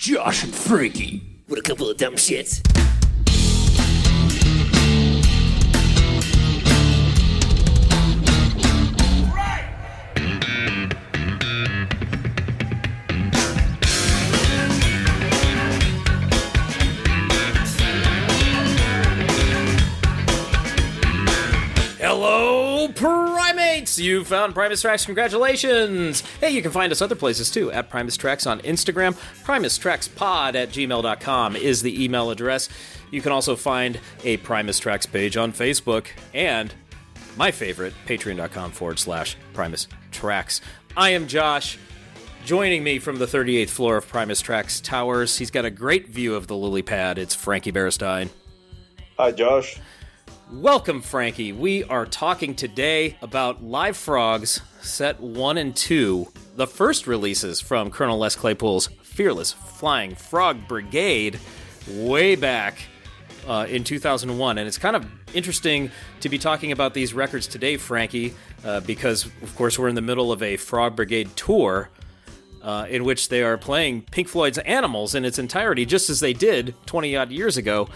Josh and Frankie. What a couple of dumb shits. Hello, Primates! You found Primus Tracks. Congratulations! Hey, you can find us other places too, at Primus Tracks on Instagram. PrimusTracksPod@gmail.com is the email address. You can also find a Primus Tracks page on Facebook, and my favorite, patreon.com/Primus Tracks. I am Josh. Joining me from the 38th floor of Primus Tracks Towers, he's got a great view of the lily pad. It's Frankie Berestein. Hi, Josh. Welcome, Frankie. We are talking today about Live Frogs Set 1 and 2, the first releases from Colonel Les Claypool's fearless Flying Frog Brigade way back in 2001. And it's kind of interesting to be talking about these records today, Frankie, because, of course, we're in the middle of a Frog Brigade tour in which they are playing Pink Floyd's Animals in its entirety, just as they did 20-odd years ago.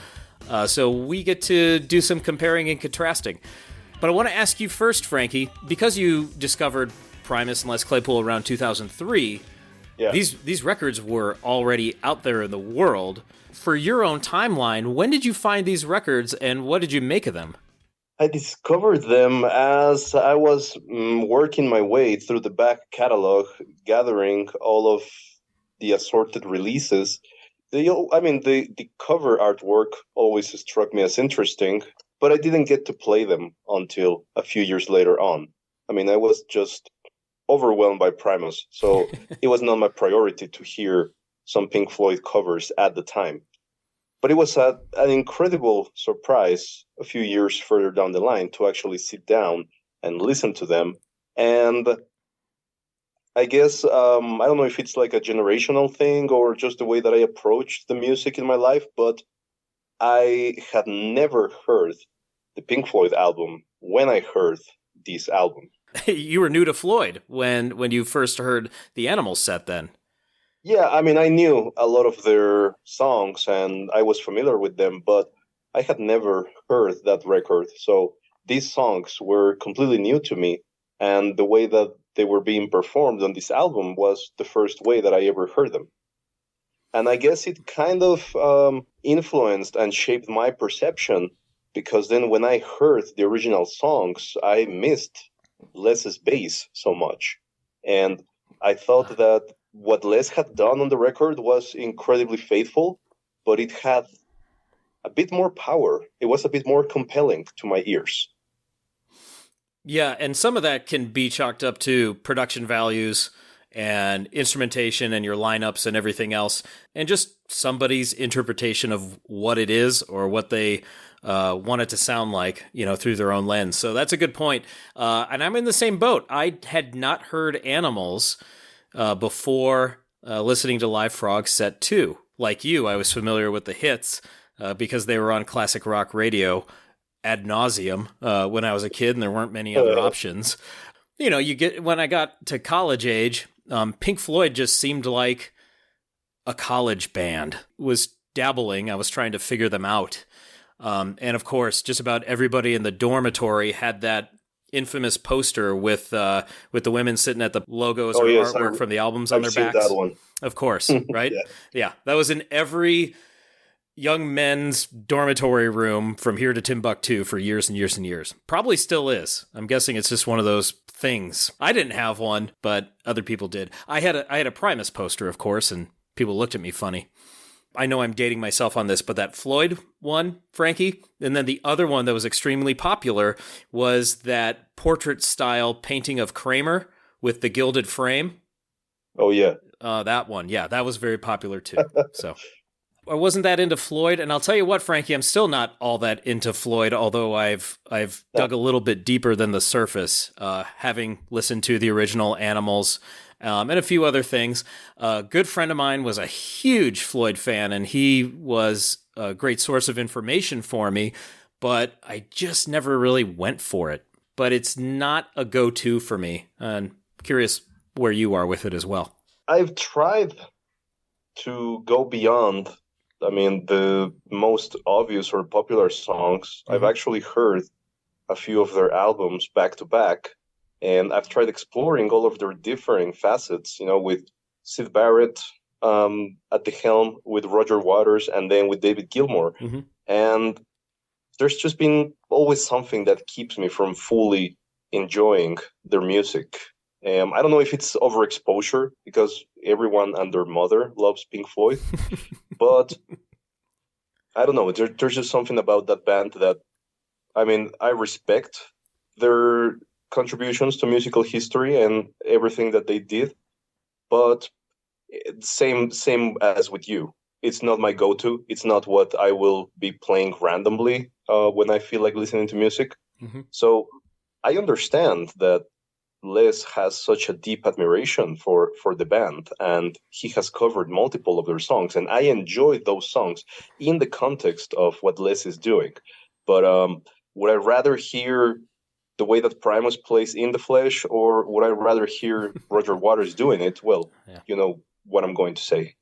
So we get to do some comparing and contrasting. But I want to ask you first, Frankie, because you discovered Primus and Les Claypool around 2003, these records were already out there in the world. For your own timeline, when did you find these records and what did you make of them? I discovered them as I was working my way through the back catalog, gathering all of the assorted releases. The cover artwork always struck me as interesting, but I didn't get to play them until a few years later on. I mean, I was just overwhelmed by Primus, so it was not my priority to hear some Pink Floyd covers at the time. But it was an incredible surprise a few years further down the line to actually sit down and listen to them. And I guess, I don't know if it's like a generational thing or just the way that I approached the music in my life, but I had never heard the Pink Floyd album when I heard this album. You were new to Floyd when you first heard the Animals set then. Yeah, I mean, I knew a lot of their songs and I was familiar with them, but I had never heard that record. So these songs were completely new to me, and the way that they were being performed on this album was the first way that I ever heard them. And I guess it kind of influenced and shaped my perception, because then when I heard the original songs, I missed Les's bass so much. And I thought that what Les had done on the record was incredibly faithful, but it had a bit more power. It was a bit more compelling to my ears. Yeah, and some of that can be chalked up to production values and instrumentation and your lineups and everything else, and just somebody's interpretation of what it is or what they want it to sound like, through their own lens. So that's a good point. And I'm in the same boat. I had not heard Animals before listening to Live Frog Set 2. Like you, I was familiar with the hits because they were on classic rock radio ad nauseum when I was a kid, and there weren't many other options. When I got to college age, Pink Floyd just seemed like a college band. Was dabbling. I was trying to figure them out. And of course, just about everybody in the dormitory had that infamous poster with the women sitting at the logos or artwork from the albums on their backs. That one. Of course, right? Yeah, that was in every young men's dormitory room from here to Timbuktu for years and years and years. Probably still is. I'm guessing it's just one of those things. I didn't have one, but other people did. I had a Primus poster, of course, and people looked at me funny. I know I'm dating myself on this, but that Floyd one, Frankie, and then the other one that was extremely popular was that portrait-style painting of Kramer with the gilded frame. Oh, yeah. That one. Yeah, that was very popular, too. So I wasn't that into Floyd, and I'll tell you what, Frankie, I'm still not all that into Floyd, although I've dug a little bit deeper than the surface, having listened to the original Animals and a few other things. A good friend of mine was a huge Floyd fan, and he was a great source of information for me, but I just never really went for it. But it's not a go-to for me, and I'm curious where you are with it as well. I've tried to go beyond, I mean, the most obvious or popular songs, I've actually heard a few of their albums back to back, and I've tried exploring all of their differing facets, with Syd Barrett at the helm, with Roger Waters, and then with David Gilmour. And there's just been always something that keeps me from fully enjoying their music. I don't know if it's overexposure, because everyone and their mother loves Pink Floyd, but I don't know. There's just something about that band that, I mean, I respect their contributions to musical history and everything that they did, but same as with you. It's not my go-to. It's not what I will be playing randomly when I feel like listening to music. So I understand that Les has such a deep admiration for the band, and he has covered multiple of their songs, and I enjoy those songs in the context of what Les is doing. But would I rather hear the way that Primus plays In the Flesh, or would I rather hear Roger Waters doing it? Well, you know what I'm going to say.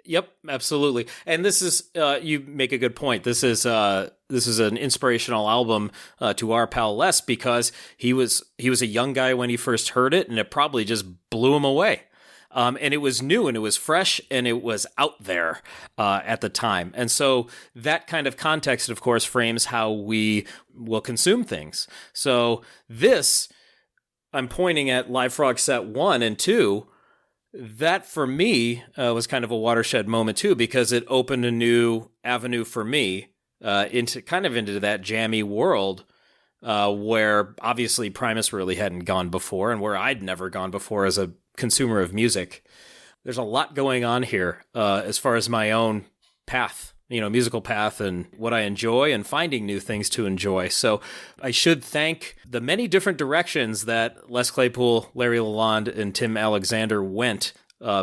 Yep, absolutely. And this is, you make a good point. This is an inspirational album to our pal Les, because he was a young guy when he first heard it, and it probably just blew him away. And it was new, and it was fresh, and it was out there at the time. And so that kind of context, of course, frames how we will consume things. So this, I'm pointing at Live Frog Set 1 and 2, that for me was kind of a watershed moment too, because it opened a new avenue for me into that jammy world where obviously Primus really hadn't gone before, and where I'd never gone before as a consumer of music. There's a lot going on here as far as my own path, musical path, and what I enjoy, and finding new things to enjoy. So I should thank the many different directions that Les Claypool, Larry Lalonde, and Tim Alexander went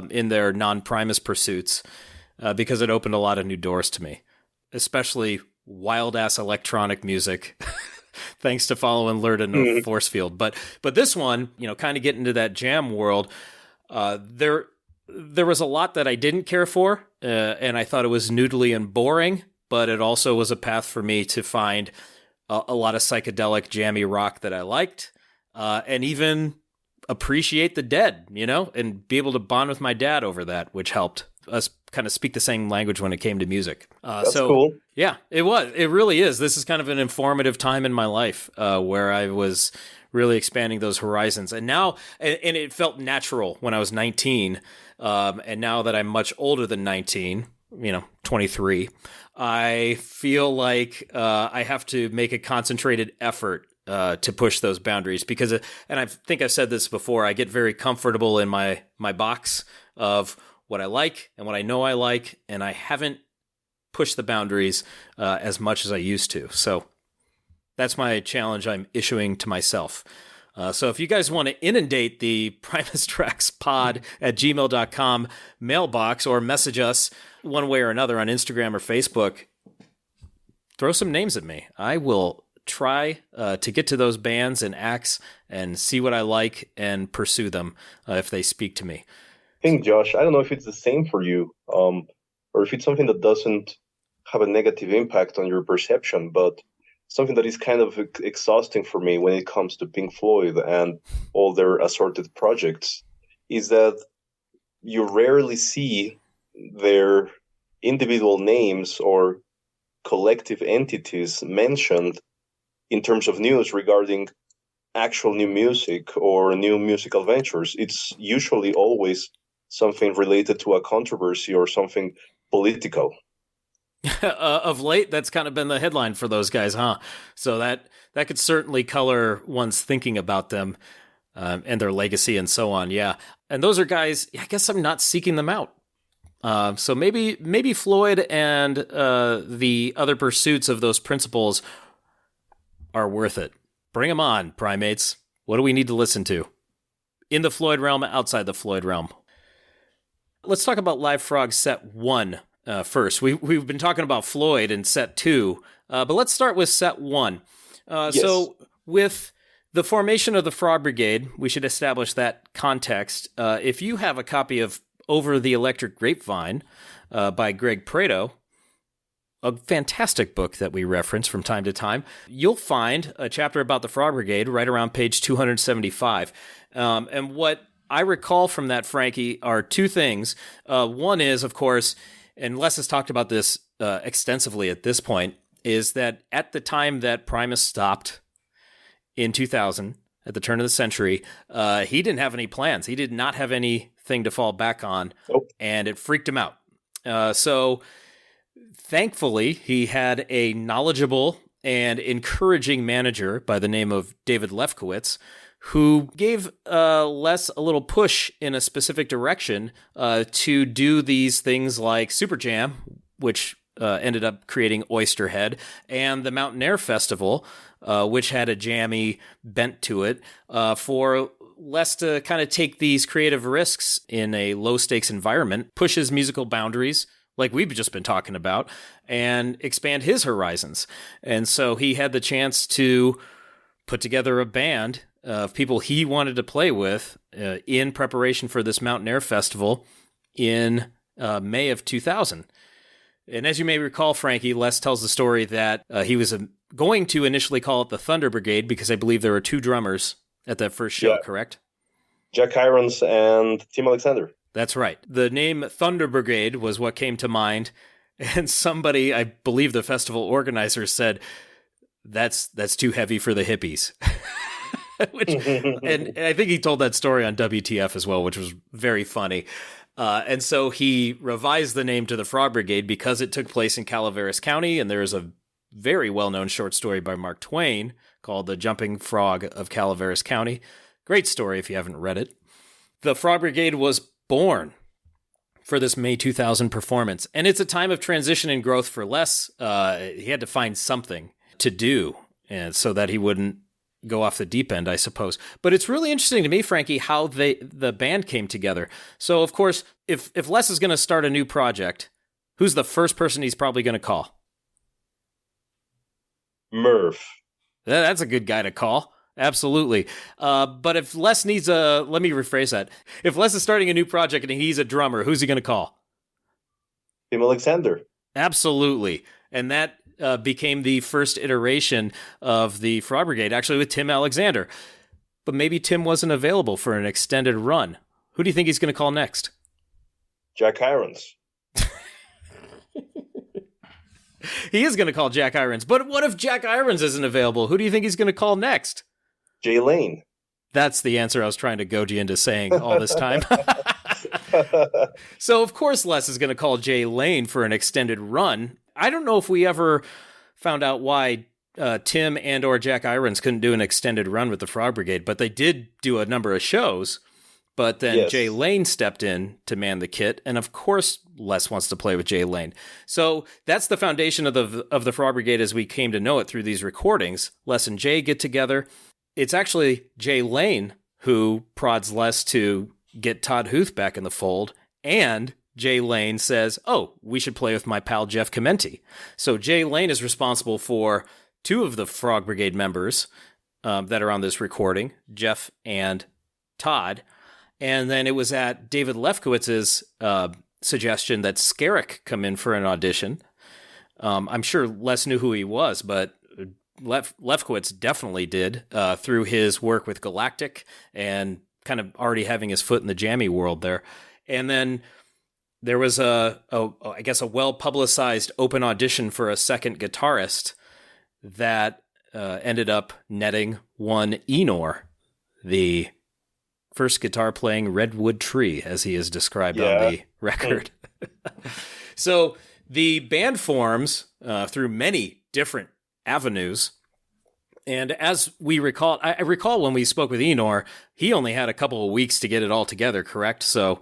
in their non-Primus pursuits, because it opened a lot of new doors to me, especially wild-ass electronic music, thanks to Follow and Learn and Force Field. But this one, kind of getting into that jam world, there was a lot that I didn't care for, and I thought it was noodly and boring, but it also was a path for me to find a lot of psychedelic jammy rock that I liked, and even appreciate the Dead, and be able to bond with my dad over that, which helped us kind of speak the same language when it came to music. That's cool. Yeah, it was. It really is. This is kind of an informative time in my life where I was really expanding those horizons. And now, and it felt natural when I was 19. And now that I'm much older than 19, 23, I feel like I have to make a concentrated effort to push those boundaries, because, and I think I've said this before, I get very comfortable in my box of what I like and what I know I like, and I haven't pushed the boundaries as much as I used to. So that's my challenge I'm issuing to myself. So if you guys want to inundate the Primus Tracks pod at gmail.com mailbox, or message us one way or another on Instagram or Facebook, throw some names at me. I will try to get to those bands and acts and see what I like and pursue them if they speak to me. I think, Josh, I don't know if it's the same for you, or if it's something that doesn't have a negative impact on your perception, but something that is kind of exhausting for me when it comes to Pink Floyd and all their assorted projects, is that you rarely see their individual names or collective entities mentioned in terms of news regarding actual new music or new musical ventures. It's usually always something related to a controversy or something political. Of late, that's kind of been the headline for those guys, huh? So that could certainly color one's thinking about them and their legacy and so on. Yeah, and those are guys, I guess I'm not seeking them out. So maybe Floyd and the other pursuits of those principles are worth it. Bring them on, primates. What do we need to listen to? In the Floyd realm, outside the Floyd realm. Let's talk about Live Frog Set 1 first. We've been talking about Floyd in Set 2, but let's start with Set 1. Yes. So with the formation of the Frog Brigade, we should establish that context. If you have a copy of Over the Electric Grapevine by Greg Prato, a fantastic book that we reference from time to time, you'll find a chapter about the Frog Brigade right around page 275. And what I recall from that, Frankie, are two things. One is, of course, and Les has talked about this extensively at this point, is that at the time that Primus stopped in 2000, at the turn of the century, he didn't have any plans. He did not have anything to fall back on, and it freaked him out. So thankfully, he had a knowledgeable and encouraging manager by the name of David Lefkowitz, who gave Les a little push in a specific direction to do these things like Super Jam, which ended up creating Oysterhead, and the Mountain Air Festival, which had a jammy bent to it, for Les to kind of take these creative risks in a low-stakes environment, push his musical boundaries, like we've just been talking about, and expand his horizons. And so he had the chance to put together a band of people he wanted to play with in preparation for this Mountain Air Festival in May of 2000. And as you may recall, Frankie, Les tells the story that he was going to initially call it the Thunder Brigade because I believe there were two drummers at that first show, correct? Jack Irons and Tim Alexander. That's right. The name Thunder Brigade was what came to mind, and somebody, I believe the festival organizer, said, that's too heavy for the hippies. And I think he told that story on WTF as well, which was very funny. And so he revised the name to the Frog Brigade because it took place in Calaveras County, and there is a very well-known short story by Mark Twain called The Jumping Frog of Calaveras County. Great story if you haven't read it. The Frog Brigade was born for this May 2000 performance, and it's a time of transition and growth for Les. He had to find something to do, and so that he wouldn't go off the deep end, I suppose. But it's really interesting to me, Frankie, how the band came together. So, of course, if Les is going to start a new project, who's the first person he's probably going to call? Merv. That's a good guy to call. Absolutely. But if Les needs let me rephrase that. If Les is starting a new project and he's a drummer, who's he going to call? Tim Alexander. Absolutely. And that became the first iteration of the Frog Brigade, actually with Tim Alexander. But maybe Tim wasn't available for an extended run. Who do you think he's going to call next? Jack Irons. He is going to call Jack Irons. But what if Jack Irons isn't available? Who do you think he's going to call next? Jay Lane. That's the answer I was trying to goad you into saying all this time. So, of course, Les is going to call Jay Lane for an extended run. I don't know if we ever found out why Tim and or Jack Irons couldn't do an extended run with the Frog Brigade, but they did do a number of shows. But then Jay Lane stepped in to man the kit, and of course Les wants to play with Jay Lane. So that's the foundation of the Frog Brigade as we came to know it through these recordings. Les and Jay get together. It's actually Jay Lane who prods Les to get Todd Huth back in the fold, and Jay Lane says, oh, we should play with my pal Jeff Chimenti. So Jay Lane is responsible for two of the Frog Brigade members that are on this recording, Jeff and Todd. And then it was at David Lefkowitz's suggestion that Skerrick come in for an audition. I'm sure Les knew who he was, but Lefkowitz definitely did through his work with Galactic and kind of already having his foot in the jammy world there. And then there was I guess a well-publicized open audition for a second guitarist that ended up netting one Enor, the first guitar-playing redwood tree, as he is described on the record. So the band forms through many different avenues. And as we recall, I recall when we spoke with Enor, he only had a couple of weeks to get it all together, correct? So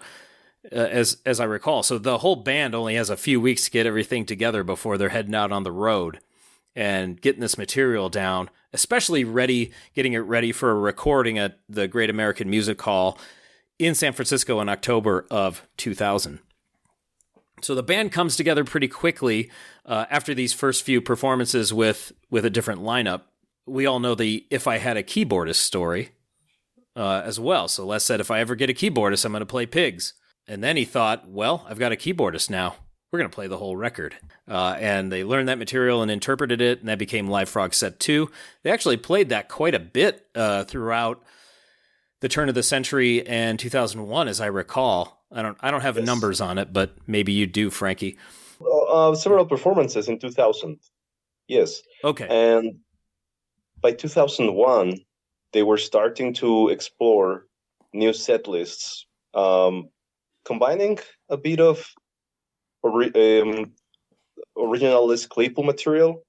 as I recall, so the whole band only has a few weeks to get everything together before they're heading out on the road and getting this material down, especially getting it ready for a recording at the Great American Music Hall in San Francisco in October of 2000. So the band comes together pretty quickly after these first few performances with a different lineup. We all know the If I Had a Keyboardist story as well. So Les said, if I ever get a keyboardist, I'm going to play Pigs. And then he thought, well, I've got a keyboardist now. We're going to play the whole record. And they learned that material and interpreted it, and that became Live Frog Set 2. They actually played that quite a bit throughout the turn of the century and 2001, as I recall. I don't have numbers on it, but maybe you do, Frankie. Several performances in 2000. Yes. Okay. And by 2001, they were starting to explore new set lists, combining a bit of original list Claypool material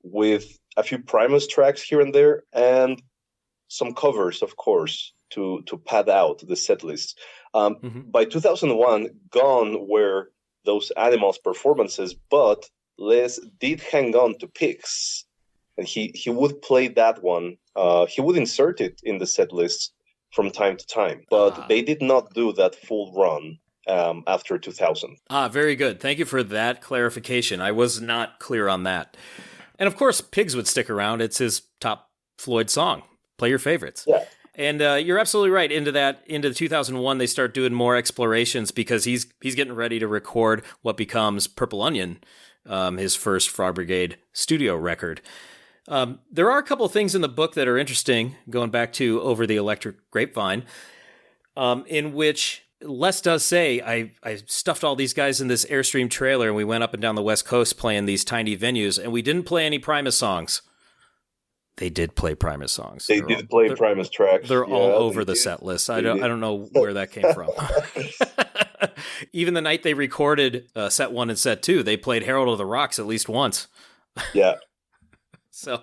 with a few Primus tracks here and there, and some covers, of course, to pad out the set list. By 2001, gone were those Animals performances, but Les did hang on to picks, and he would play that one. He would insert it in the set list from time to time, but they did not do that full run after 2000. Very good. Thank you for that clarification. I was not clear on that. And of course, Pigs would stick around. It's his top Floyd song. Play your favorites. Yeah. And you're absolutely right. Into 2001, they start doing more explorations because he's getting ready to record what becomes Purple Onion, his first Frog Brigade studio record. There are a couple of things in the book that are interesting, going back to Over the Electric Grapevine, in which Les does say, I stuffed all these guys in this Airstream trailer and we went up and down the West Coast playing these tiny venues, and we didn't play any Primus songs. They did play Primus songs. They did play Primus tracks. They're all over the set list. I don't know where that came from. Even the night they recorded set 1 and set 2, they played Herald of the Rocks at least once. Yeah.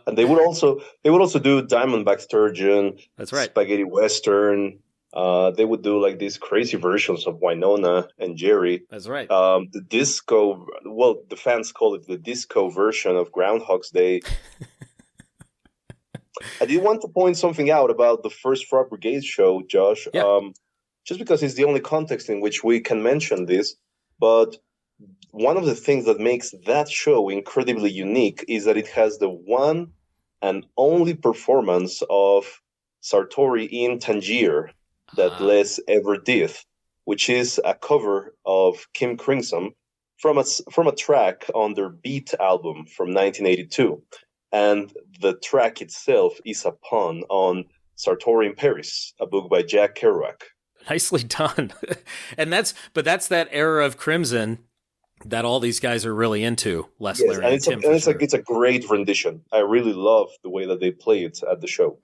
And they would also do Diamondback Sturgeon. That's right. Spaghetti Western. They would do like these crazy versions of Winona and Jerry. That's right. The disco, well, the fans call it the disco version of Groundhog's Day. I did want to point something out about the first Frog Brigade show, Josh. Yeah. Just because it's the only context in which we can mention this, but one of the things that makes that show incredibly unique is that it has the one and only performance of Sartori in Tangier that Les ever did, which is a cover of Kim Crimson from a track on their Beat album from 1982. And the track itself is a pun on Sartori in Paris, a book by Jack Kerouac. Nicely done. And that's that era of Crimson that all these guys are really into. Les, Larry, and Tim. It's a great rendition. I really love the way that they play it at the show.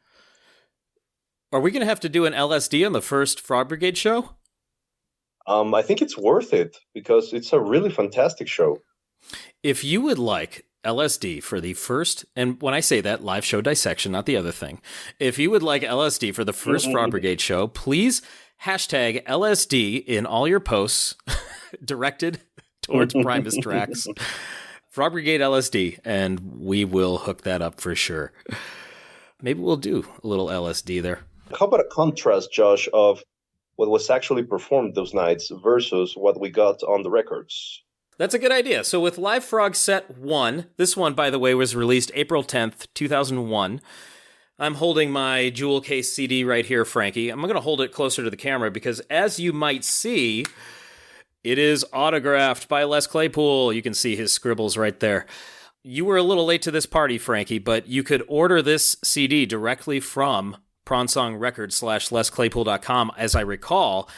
Are we going to have to do an LSD on the first Frog Brigade show? I think it's worth it because it's a really fantastic show. If you would like LSD for the first, and when I say that, live show dissection, not the other thing. If you would like LSD for the first Frog Brigade show, please hashtag LSD in all your posts directed towards Primus tracks. Frog Brigade LSD, and we will hook that up for sure. Maybe we'll do a little LSD there. How about a contrast, Josh, of what was actually performed those nights versus what we got on the records? That's a good idea. So with Live Frog Set 1, this one, by the way, was released April 10th, 2001. I'm holding my jewel case CD right here, Frankie. I'm going to hold it closer to the camera because, as you might see, it is autographed by Les Claypool. You can see his scribbles right there. You were a little late to this party, Frankie, but you could order this CD directly from pronsongrecords.com/lesclaypool.com, as I recall.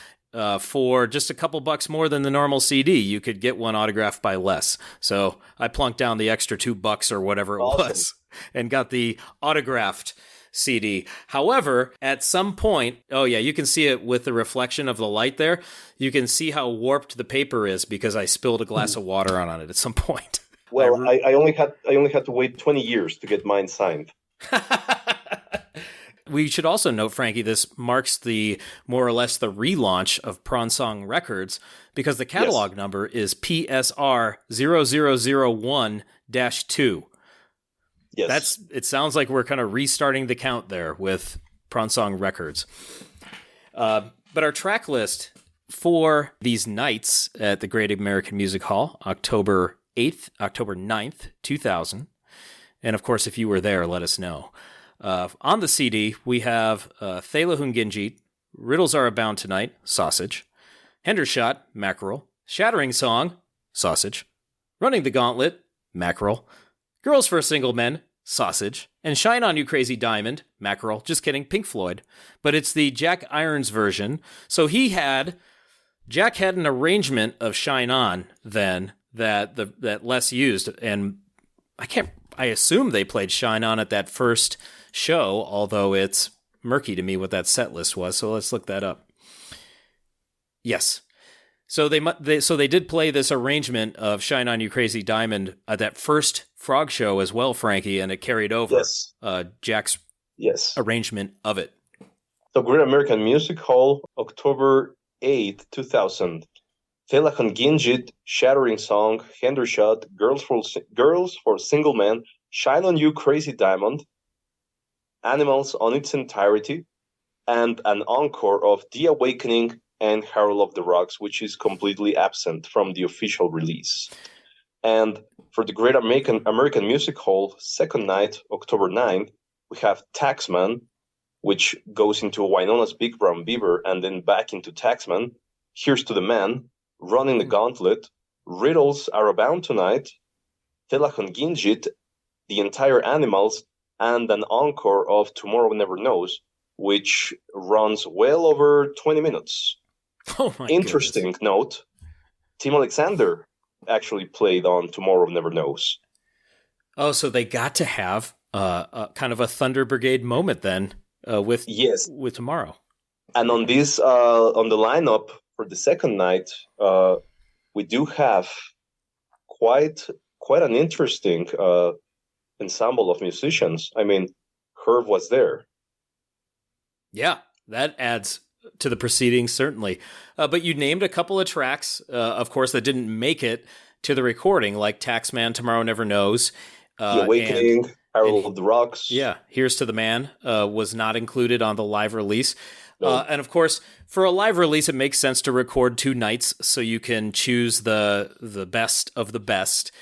For just a couple bucks more than the normal CD, you could get one autographed by Les. So I plunked down the extra $2 or whatever it was and got the autographed CD. However, at some point, you can see it with the reflection of the light there. You can see how warped the paper is because I spilled a glass of water on it at some point. Well, I only had to wait 20 years to get mine signed. We should also note, Frankie, this marks the more or less the relaunch of Pronsong Records because the catalog number is PSR 0001-2. Yes. It sounds like we're kind of restarting the count there with Pronsong Records. But our track list for these nights at the Great American Music Hall, October 8th, October 9th, 2000. And of course, if you were there, let us know. On the CD, we have Thela Hunginjit, Riddles Are Abound Tonight, Sausage, Hendershot, Mackerel. Shattering Song, Sausage. Running the Gauntlet, Mackerel. Girls for Single Men, Sausage. And Shine On You Crazy Diamond, Mackerel. Just kidding, Pink Floyd. But it's the Jack Irons version. So Jack had an arrangement of Shine On then that Les used, and I assume they played Shine On at that first show, although it's murky to me what that set list was, so let's look that up. Yes. So they did play this arrangement of Shine On You Crazy Diamond at that first Frog show as well, Frankie, and it carried over Jack's arrangement of it. So Great American Music Hall, October 8th, 2000. Felakon Ginjit, Shattering Song, Hendershot, Girls for Single Men, Shine On You Crazy Diamond, Animals on its entirety, and an encore of The Awakening and Herald of the Rocks, which is completely absent from the official release. And for the Great American Music Hall, second night, October 9th, we have Taxman, which goes into Wynona's Big Brown Beaver and then back into Taxman. Here's to the Man, Running the Gauntlet, Riddles Are Abound Tonight, Telachon Ginjit, The Entire Animals, and an encore of Tomorrow Never Knows, which runs well over 20 minutes. Oh my Interesting goodness. Note, Tim Alexander actually played on Tomorrow Never Knows. Oh, so they got to have a kind of a Thunder Brigade moment then with Tomorrow. And on this, on the lineup for the second night, we do have quite an interesting ensemble of musicians. I mean, Herb was there. Yeah, that adds to the proceedings, certainly. But you named a couple of tracks, of course, that didn't make it to the recording, like Taxman, Tomorrow Never Knows. The Awakening, Herald of the Rocks. Yeah, Here's to the Man was not included on the live release. No. And of course, for a live release, it makes sense to record two nights so you can choose the best of the best.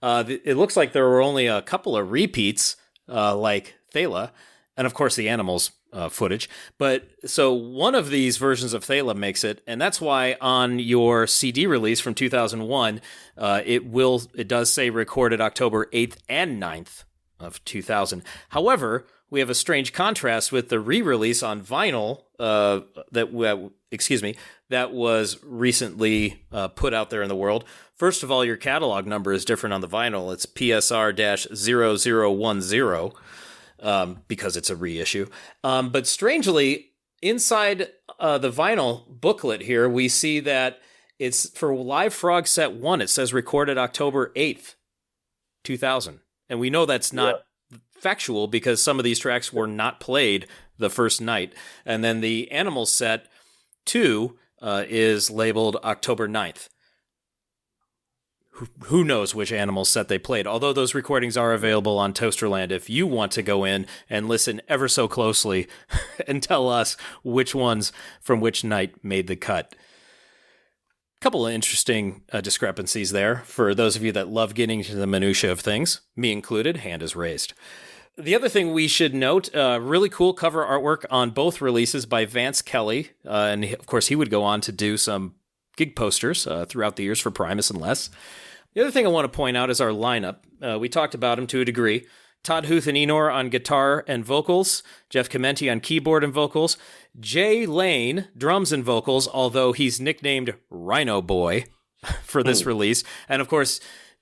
It looks like there were only a couple of repeats, like Thala, and of course the Animals footage. But so one of these versions of Thala makes it, and that's why on your CD release from 2001, it does say recorded October 8th and 9th of 2000. However, we have a strange contrast with the re-release on vinyl that was recently put out there in the world. First of all, your catalog number is different on the vinyl. It's PSR-0010 because it's a reissue. But strangely, inside the vinyl booklet here, we see that it's for Live Frog Set 1. It says recorded October 8th, 2000. And we know that's not factual because some of these tracks were not played the first night. And then the Animals Set 2 is labeled October 9th. Who knows which Animals set they played, although those recordings are available on Toasterland if you want to go in and listen ever so closely and tell us which ones from which night made the cut. Couple of interesting discrepancies there for those of you that love getting into the minutia of things, me included. Hand is raised. The other thing we should note, really cool cover artwork on both releases by Vance Kelly, and of course he would go on to do some gig posters throughout the years for Primus and Les. The other thing I want to point out is our lineup. We talked about him to a degree. Todd Huth and Enor on guitar and vocals, Jeff Chimenti on keyboard and vocals, Jay Lane, drums and vocals, although he's nicknamed Rhino Boy for this release. And of course,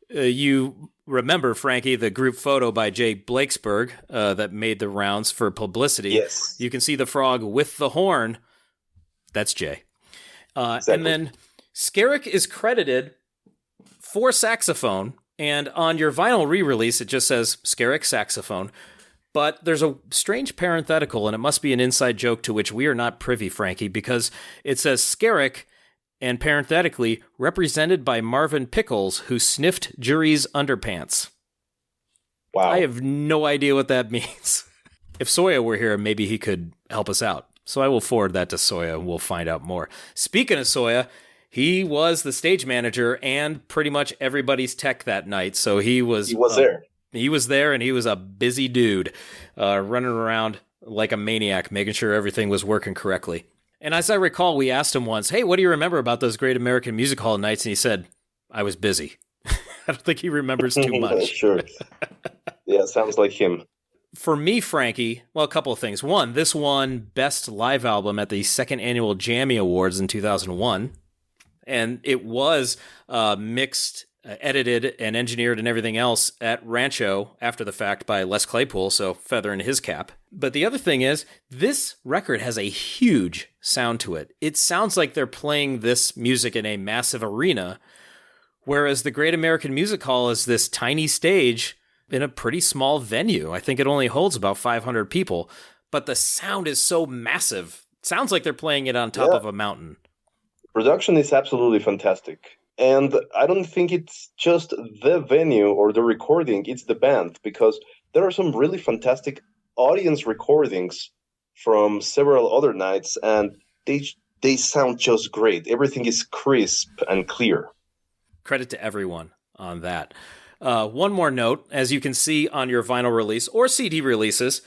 you remember, Frankie, the group photo by Jay Blakesberg that made the rounds for publicity. Yes. You can see the frog with the horn. That's Jay. Exactly. And then Skerrick is credited for saxophone. And on your vinyl re-release, it just says Skerrick saxophone. But there's a strange parenthetical, and it must be an inside joke to which we are not privy, Frankie, because it says Skerrick, and parenthetically, represented by Marvin Pickles, who sniffed Jury's underpants. Wow. I have no idea what that means. If Soya were here, maybe he could help us out. So I will forward that to Soya, and we'll find out more. Speaking of Soya, he was the stage manager and pretty much everybody's tech that night. So he was there. He was there, and he was a busy dude, running around like a maniac, making sure everything was working correctly. And as I recall, we asked him once, hey, what do you remember about those Great American Music Hall nights? And he said, I was busy. I don't think he remembers too much. Sure. Yeah, sounds like him. For me, Frankie, well, a couple of things. One, this won Best Live Album at the second annual Jammy Awards in 2001. And it was mixed, edited, and engineered and everything else at Rancho after the fact by Les Claypool, so feather in his cap. But the other thing is, this record has a huge sound to it. It sounds like they're playing this music in a massive arena, whereas the Great American Music Hall is this tiny stage in a pretty small venue. I think it only holds about 500 people, but the sound is so massive. It sounds like they're playing it on top of a mountain. Production is absolutely fantastic. And I don't think it's just the venue or the recording, it's the band, because there are some really fantastic audience recordings from several other nights, and they sound just great. Everything is crisp and clear. Credit to everyone on that. One more note, as you can see on your vinyl release or CD releases,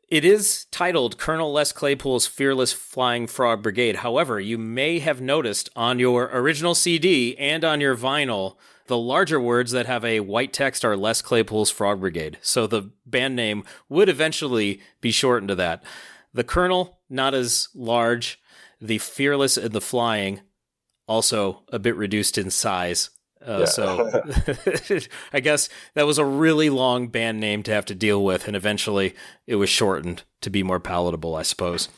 it is titled Colonel Les Claypool's Fearless Flying Frog Brigade. However, you may have noticed on your original CD and on your vinyl, the larger words that have a white text are Les Claypool's Frog Brigade. So the band name would eventually be shortened to that. The Colonel, not as large. The Fearless and the Flying, also a bit reduced in size. So I guess that was a really long band name to have to deal with, and eventually it was shortened to be more palatable, I suppose.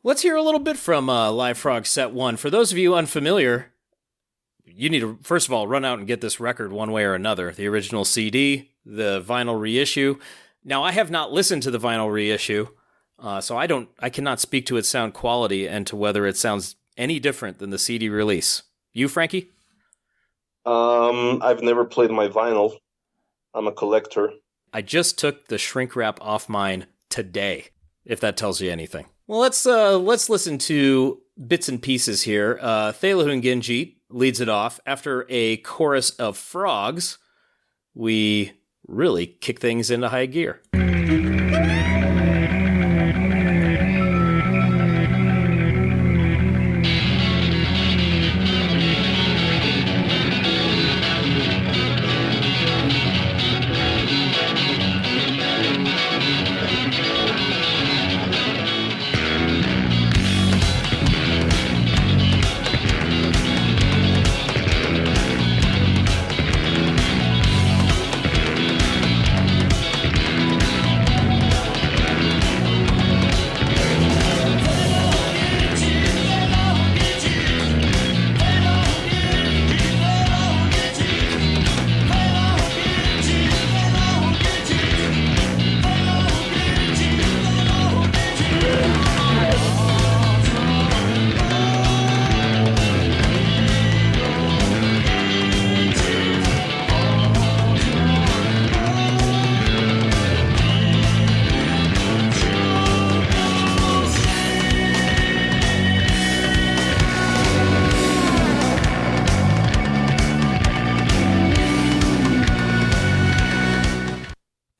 Let's hear a little bit from Live Frog Set 1. For those of you unfamiliar, you need to, first of all, run out and get this record one way or another. The original CD, the vinyl reissue. Now, I have not listened to the vinyl reissue, so I cannot speak to its sound quality and to whether it sounds any different than the CD release. You, Frankie? I've never played my vinyl. I'm a collector. I just took the shrink wrap off mine today, if that tells you anything. Well, let's listen to bits and pieces here. Thelahun Ginjit leads it off. After a chorus of frogs, we really kick things into high gear.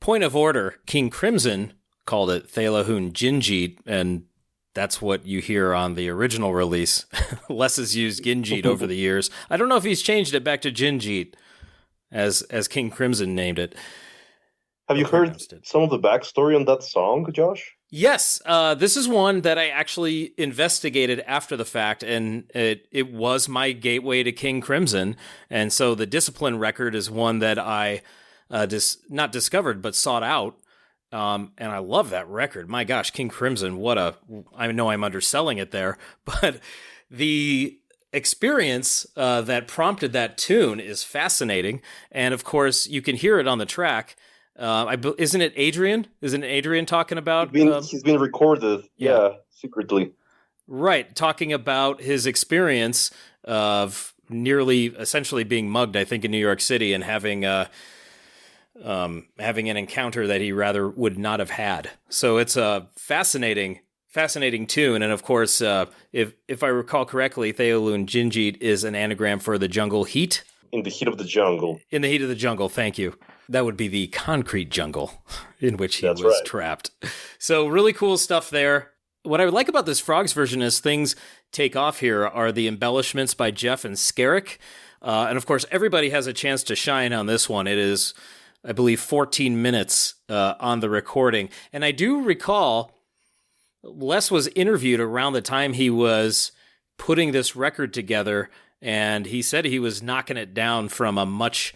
Point of order, King Crimson called it Thelahun Ginjit, and that's what you hear on the original release. Les has used Ginjit over the years. I don't know if he's changed it back to Ginjit, as King Crimson named it. Have you heard some of the backstory on that song, Josh? Yes, this is one that I actually investigated after the fact, and it was my gateway to King Crimson, and so the Discipline record is one that I not discovered, but sought out. And I love that record. My gosh, King Crimson, I know I'm underselling it there, but the experience that prompted that tune is fascinating. And of course, you can hear it on the track. Isn't it Adrian? Isn't it Adrian talking about? He's been recorded, secretly. Right, talking about his experience of nearly essentially being mugged, I think, in New York City, and having an encounter that he rather would not have had. So it's a fascinating tune. And of course, if I recall correctly, Thelahun Ginjit is an anagram for the jungle heat. In the heat of the jungle. In the heat of the jungle, thank you. That would be the concrete jungle in which he was trapped. So really cool stuff there. What I like about this Frogs version is things take off here are the embellishments by Jeff and Skerrick. And of course, everybody has a chance to shine on this one. It is, I believe, 14 minutes on the recording. And I do recall Les was interviewed around the time he was putting this record together, and he said he was knocking it down from a much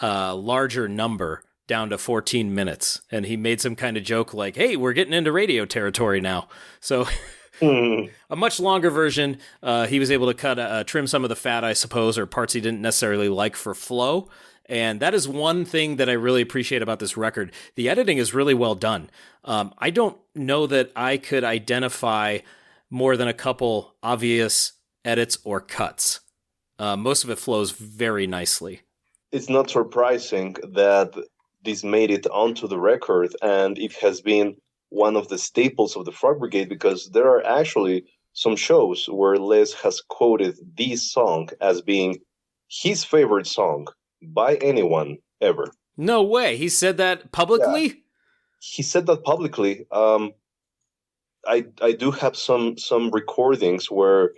larger number down to 14 minutes. And he made some kind of joke like, hey, we're getting into radio territory now. So a much longer version. He was able to trim some of the fat, I suppose, or parts he didn't necessarily like for flow. And that is one thing that I really appreciate about this record. The editing is really well done. I don't know that I could identify more than a couple obvious edits or cuts. Most of it flows very nicely. It's not surprising that this made it onto the record, and it has been one of the staples of the Frog Brigade, because there are actually some shows where Les has quoted this song as being his favorite song by anyone ever. No way. He said that publicly? Yeah. He said that publicly. I do have some recordings where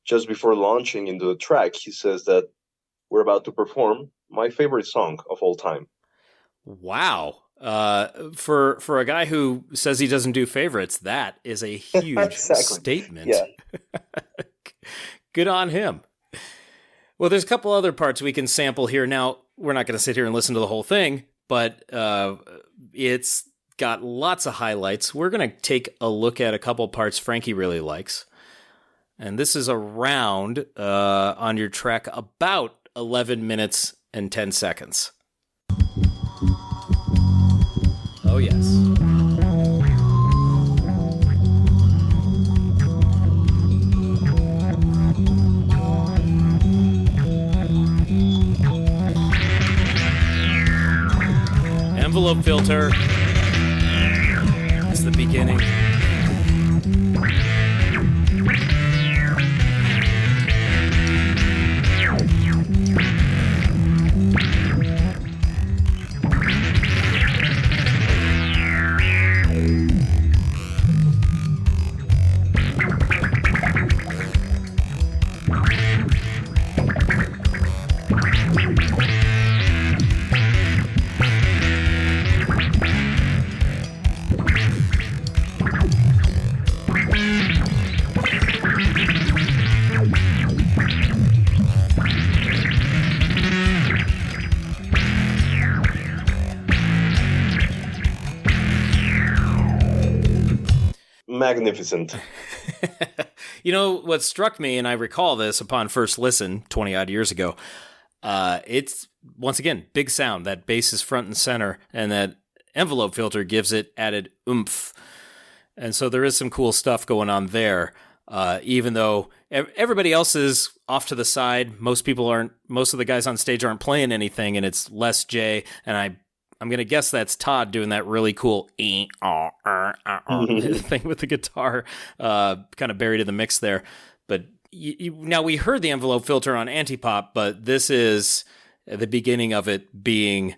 just before launching into the track, he says that we're about to perform my favorite song of all time. Wow. For a guy who says he doesn't do favorites, that is a huge statement. Yeah. Good on him. Well, there's a couple other parts we can sample here. Now, we're not going to sit here and listen to the whole thing, but it's got lots of highlights. We're going to take a look at a couple parts Frankie really likes. And this is around, on your track, about 11 minutes and 10 seconds. Oh, yes. Envelope filter. It's the beginning. Magnificent. You know, what struck me, and I recall this upon first listen 20 odd years ago, it's, once again, big sound. That bass is front and center, and that envelope filter gives it added oomph. And so there is some cool stuff going on there, even though everybody else is off to the side. Most of the guys on stage aren't playing anything, and it's Les J, and I'm going to guess that's Todd doing that really cool thing with the guitar, kind of buried in the mix there. But now we heard the envelope filter on Antipop, but this is the beginning of it being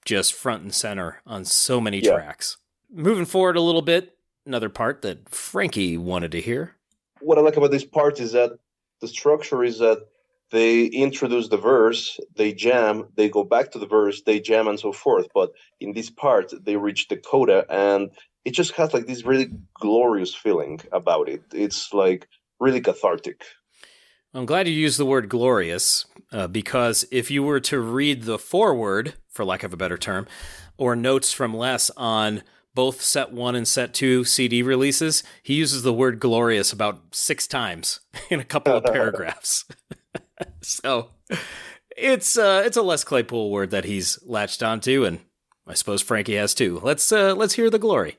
just front and center on so many tracks. Moving forward a little bit, another part that Frankie wanted to hear. What I like about this part is that the structure is that they introduce the verse, they jam, they go back to the verse, they jam, and so forth. But in this part, they reach the coda, and it just has like this really glorious feeling about it. It's like really cathartic. I'm glad you used the word glorious, because if you were to read the foreword, for lack of a better term, or notes from Les on both Set 1 and Set 2 CD releases, he uses the word glorious about 6 times in a couple of paragraphs. So it's a Les Claypool word that he's latched onto, and I suppose Frankie has too. Let's hear the glory.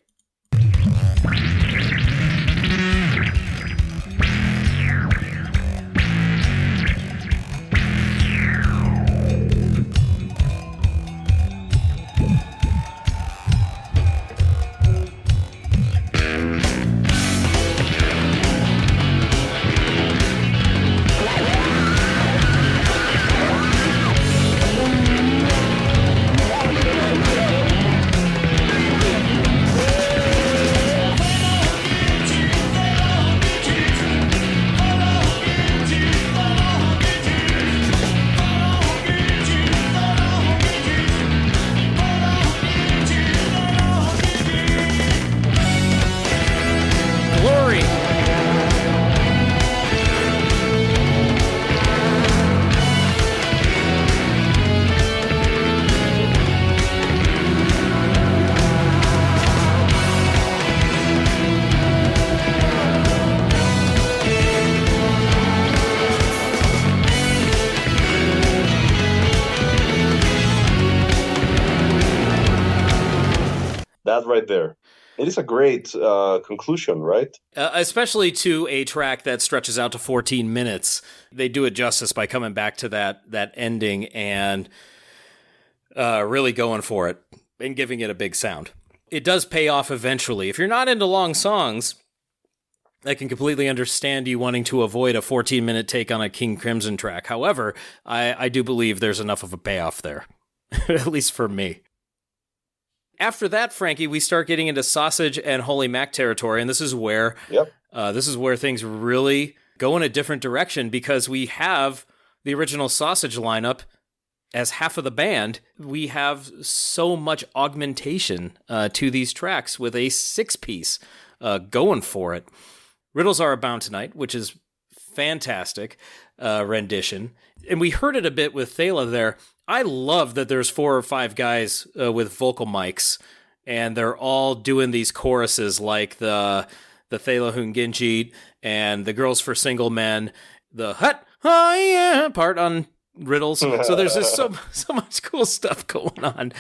That right there. It is a great conclusion, right? Especially to a track that stretches out to 14 minutes. They do it justice by coming back to that ending and really going for it and giving it a big sound. It does pay off eventually. If you're not into long songs, I can completely understand you wanting to avoid a 14-minute take on a King Crimson track. However, I do believe there's enough of a payoff there, at least for me. After that, Frankie, we start getting into Sausage and Holy Mac territory, and this is where things really go in a different direction, because we have the original Sausage lineup as half of the band. We have so much augmentation to these tracks with a 6-piece going for it. Riddles Are Abound Tonight, which is fantastic rendition. And we heard it a bit with Thala there. I love that there's 4 or 5 guys with vocal mics, and they're all doing these choruses like the Thala Hunginjit and the Girls for Single Men, the hut, oh yeah part on Riddles. So there's just so much cool stuff going on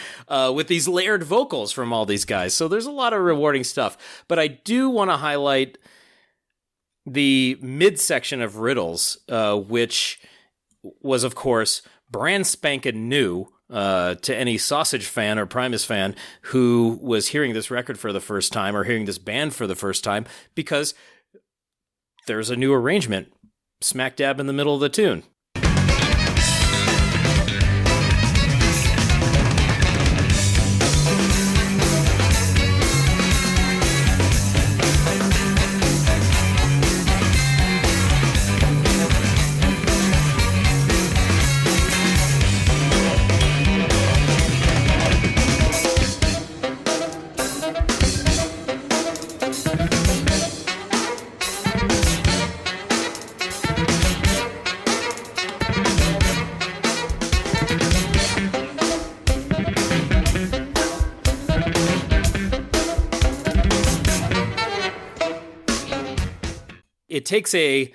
with these layered vocals from all these guys. So there's a lot of rewarding stuff. But I do want to highlight the midsection of Riddles, which was, of course, brand spanking new to any Sausage fan or Primus fan who was hearing this record for the first time or hearing this band for the first time, because there's a new arrangement smack dab in the middle of the tune. It takes a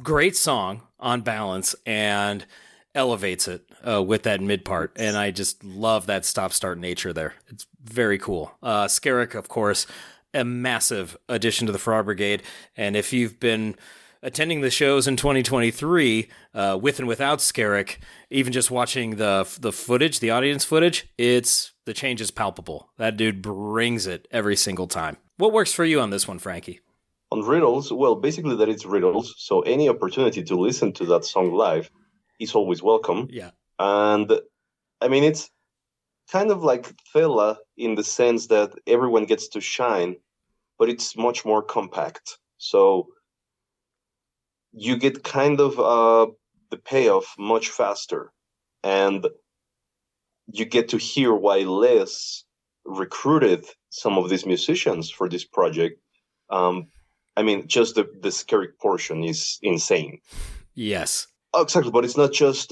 great song on balance and elevates it with that mid part, and I just love that stop-start nature there. It's very cool. Skerrick, of course, a massive addition to the Frog Brigade, and if you've been attending the shows in 2023 with and without Skerrick, even just watching the footage, the audience footage, the change is palpable. That dude brings it every single time. What works for you on this one, Frankie? On Riddles, well, basically that it's Riddles, so any opportunity to listen to that song live is always welcome. Yeah. And, I mean, it's kind of like Thala in the sense that everyone gets to shine, but it's much more compact. So you get kind of the payoff much faster, and you get to hear why Les recruited some of these musicians for this project. I mean, just the Skerrick portion is insane. Yes. Oh, exactly, but it's not just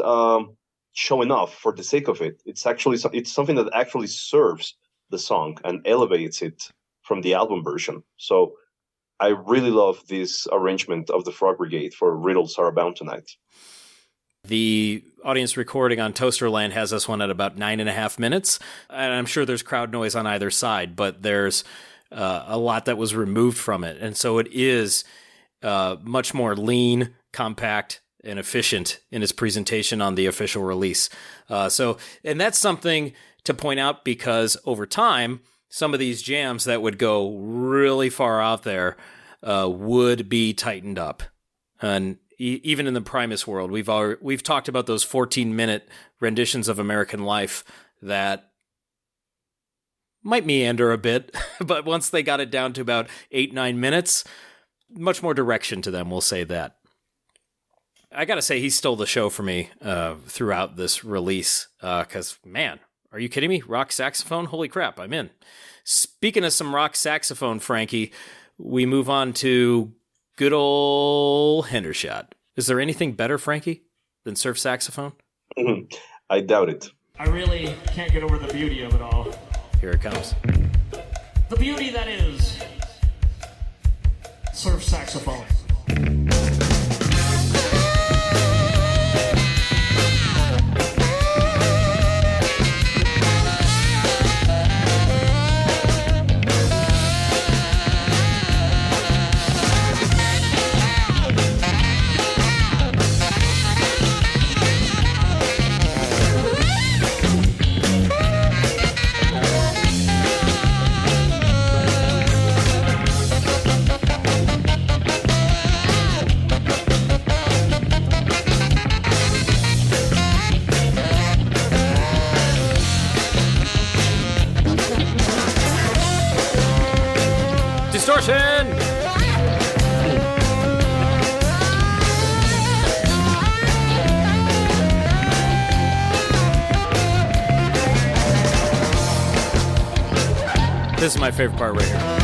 showing off for the sake of it. It's actually it's something that actually serves the song and elevates it from the album version. So I really love this arrangement of the Frog Brigade for Riddles Are Abound Tonight. The audience recording on Toasterland has this one at about 9.5 minutes, and I'm sure there's crowd noise on either side, but there's a lot that was removed from it. And so it is much more lean, compact, and efficient in its presentation on the official release. And that's something to point out, because over time, some of these jams that would go really far out there would be tightened up. And even in the Primus world, we've talked about those 14-minute renditions of American Life that might meander a bit, but once they got it down to about 8-9 minutes, much more direction to them, we'll say that. I gotta say, he stole the show for me throughout this release, because, man, are you kidding me? Rock saxophone? Holy crap, I'm in. Speaking of some rock saxophone, Frankie, we move on to good old Hendershot. Is there anything better, Frankie, than surf saxophone? I doubt it. I really can't get over the beauty of it all. Here it comes. The beauty that is surf saxophone. Percussion! This is my favorite part right here.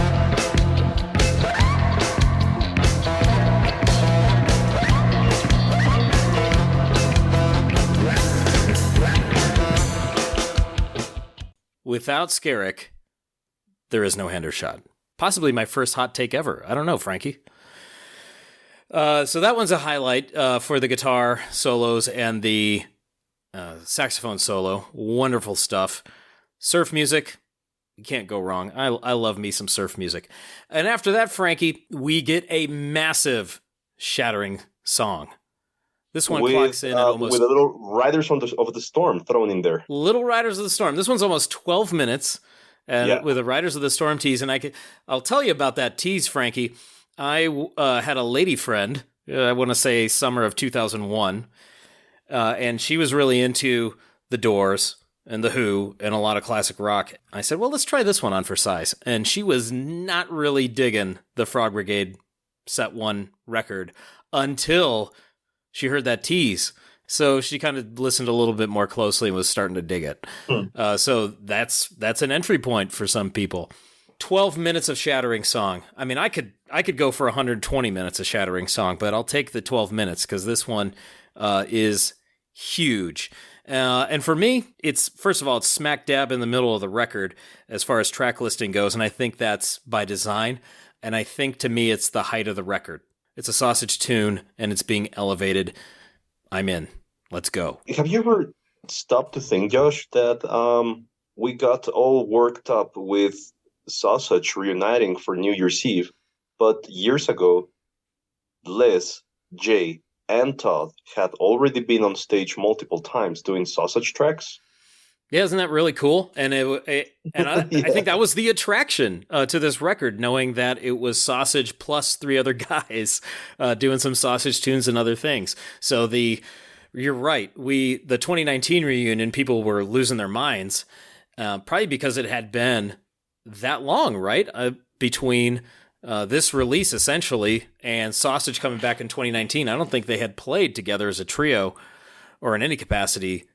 Without Skerrick, there is no Hendershot. Possibly my first hot take ever. I don't know, Frankie. So that one's a highlight for the guitar solos and the saxophone solo. Wonderful stuff. Surf music. You can't go wrong. I love me some surf music. And after that, Frankie, we get a massive shattering song. This one clocks in at almost... With a little Riders of the Storm thrown in there. Little Riders of the Storm. This one's almost 12 minutes with a Riders of the Storm tease. And I'll tell you about that tease, Frankie. I had a lady friend, I want to say summer of 2001, and she was really into The Doors and The Who, and a lot of classic rock. I said, well, let's try this one on for size. And she was not really digging the Frog Brigade Set 1 record until she heard that tease. So she kind of listened a little bit more closely and was starting to dig it. So that's an entry point for some people. 12 minutes of shattering song. I mean, I could go for 120 minutes of shattering song, but I'll take the 12 minutes because this one is huge. And for me, it's first of all, it's smack dab in the middle of the record as far as track listing goes, and I think that's by design. And I think to me, it's the height of the record. It's a Sausage tune, and it's being elevated. I'm in. Let's go. Have you ever stopped to think, Josh, that we got all worked up with Sausage reuniting for New Year's Eve, but years ago, Liz, Jay, and Todd had already been on stage multiple times doing Sausage tracks? Yeah, isn't that really cool? And I think that was the attraction to this record, knowing that it was Sausage plus three other guys doing some Sausage tunes and other things. So you're right. The 2019 reunion, people were losing their minds, probably because it had been that long, right? Between this release, essentially, and Sausage coming back in 2019. I don't think they had played together as a trio or in any capacity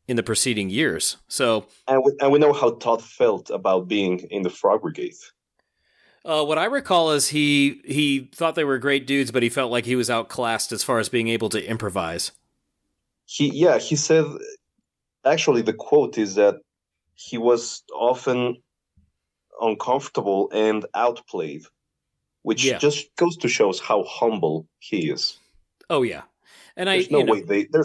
in the preceding years. So, and we know how Todd felt about being in the Frog Brigade. What I recall is he thought they were great dudes, but he felt like he was outclassed as far as being able to improvise. He said, actually, the quote is that he was often uncomfortable and outplayed, which just goes to show how humble he is. Oh yeah, and there's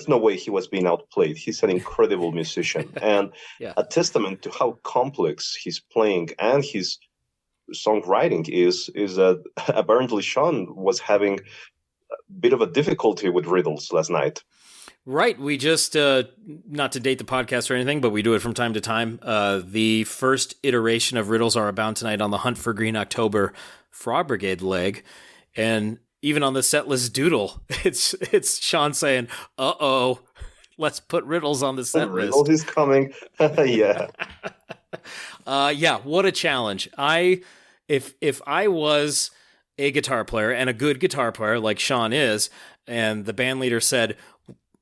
no way he was being outplayed. He's an incredible musician, and a testament to how complex his playing and his songwriting is that apparently Sean was having a bit of a difficulty with riddles last night. Right. We just, not to date the podcast or anything, but we do it from time to time. The first iteration of Riddles Are Abound Tonight on the Hunt for Green October Frog Brigade leg. And even on the setlist doodle, it's Sean saying, uh-oh, let's put riddles on the set list. Riddles is coming. Yeah. What a challenge. If I was a guitar player and a good guitar player like Sean is, and the band leader said,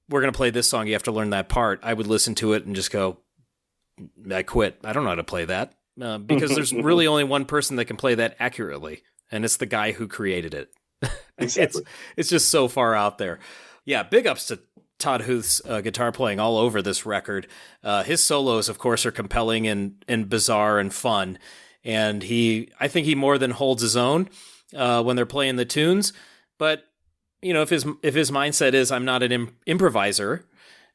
we're going to play this song, you have to learn that part, I would listen to it and just go, I quit. I don't know how to play that. Because there's really only one person that can play that accurately, and it's the guy who created it. Exactly. It's just so far out there. Yeah, big ups to Todd Huth's guitar playing all over this record. His solos, of course, are compelling and bizarre and fun. And I think he more than holds his own when they're playing the tunes. But you know, if his mindset is I'm not an improviser,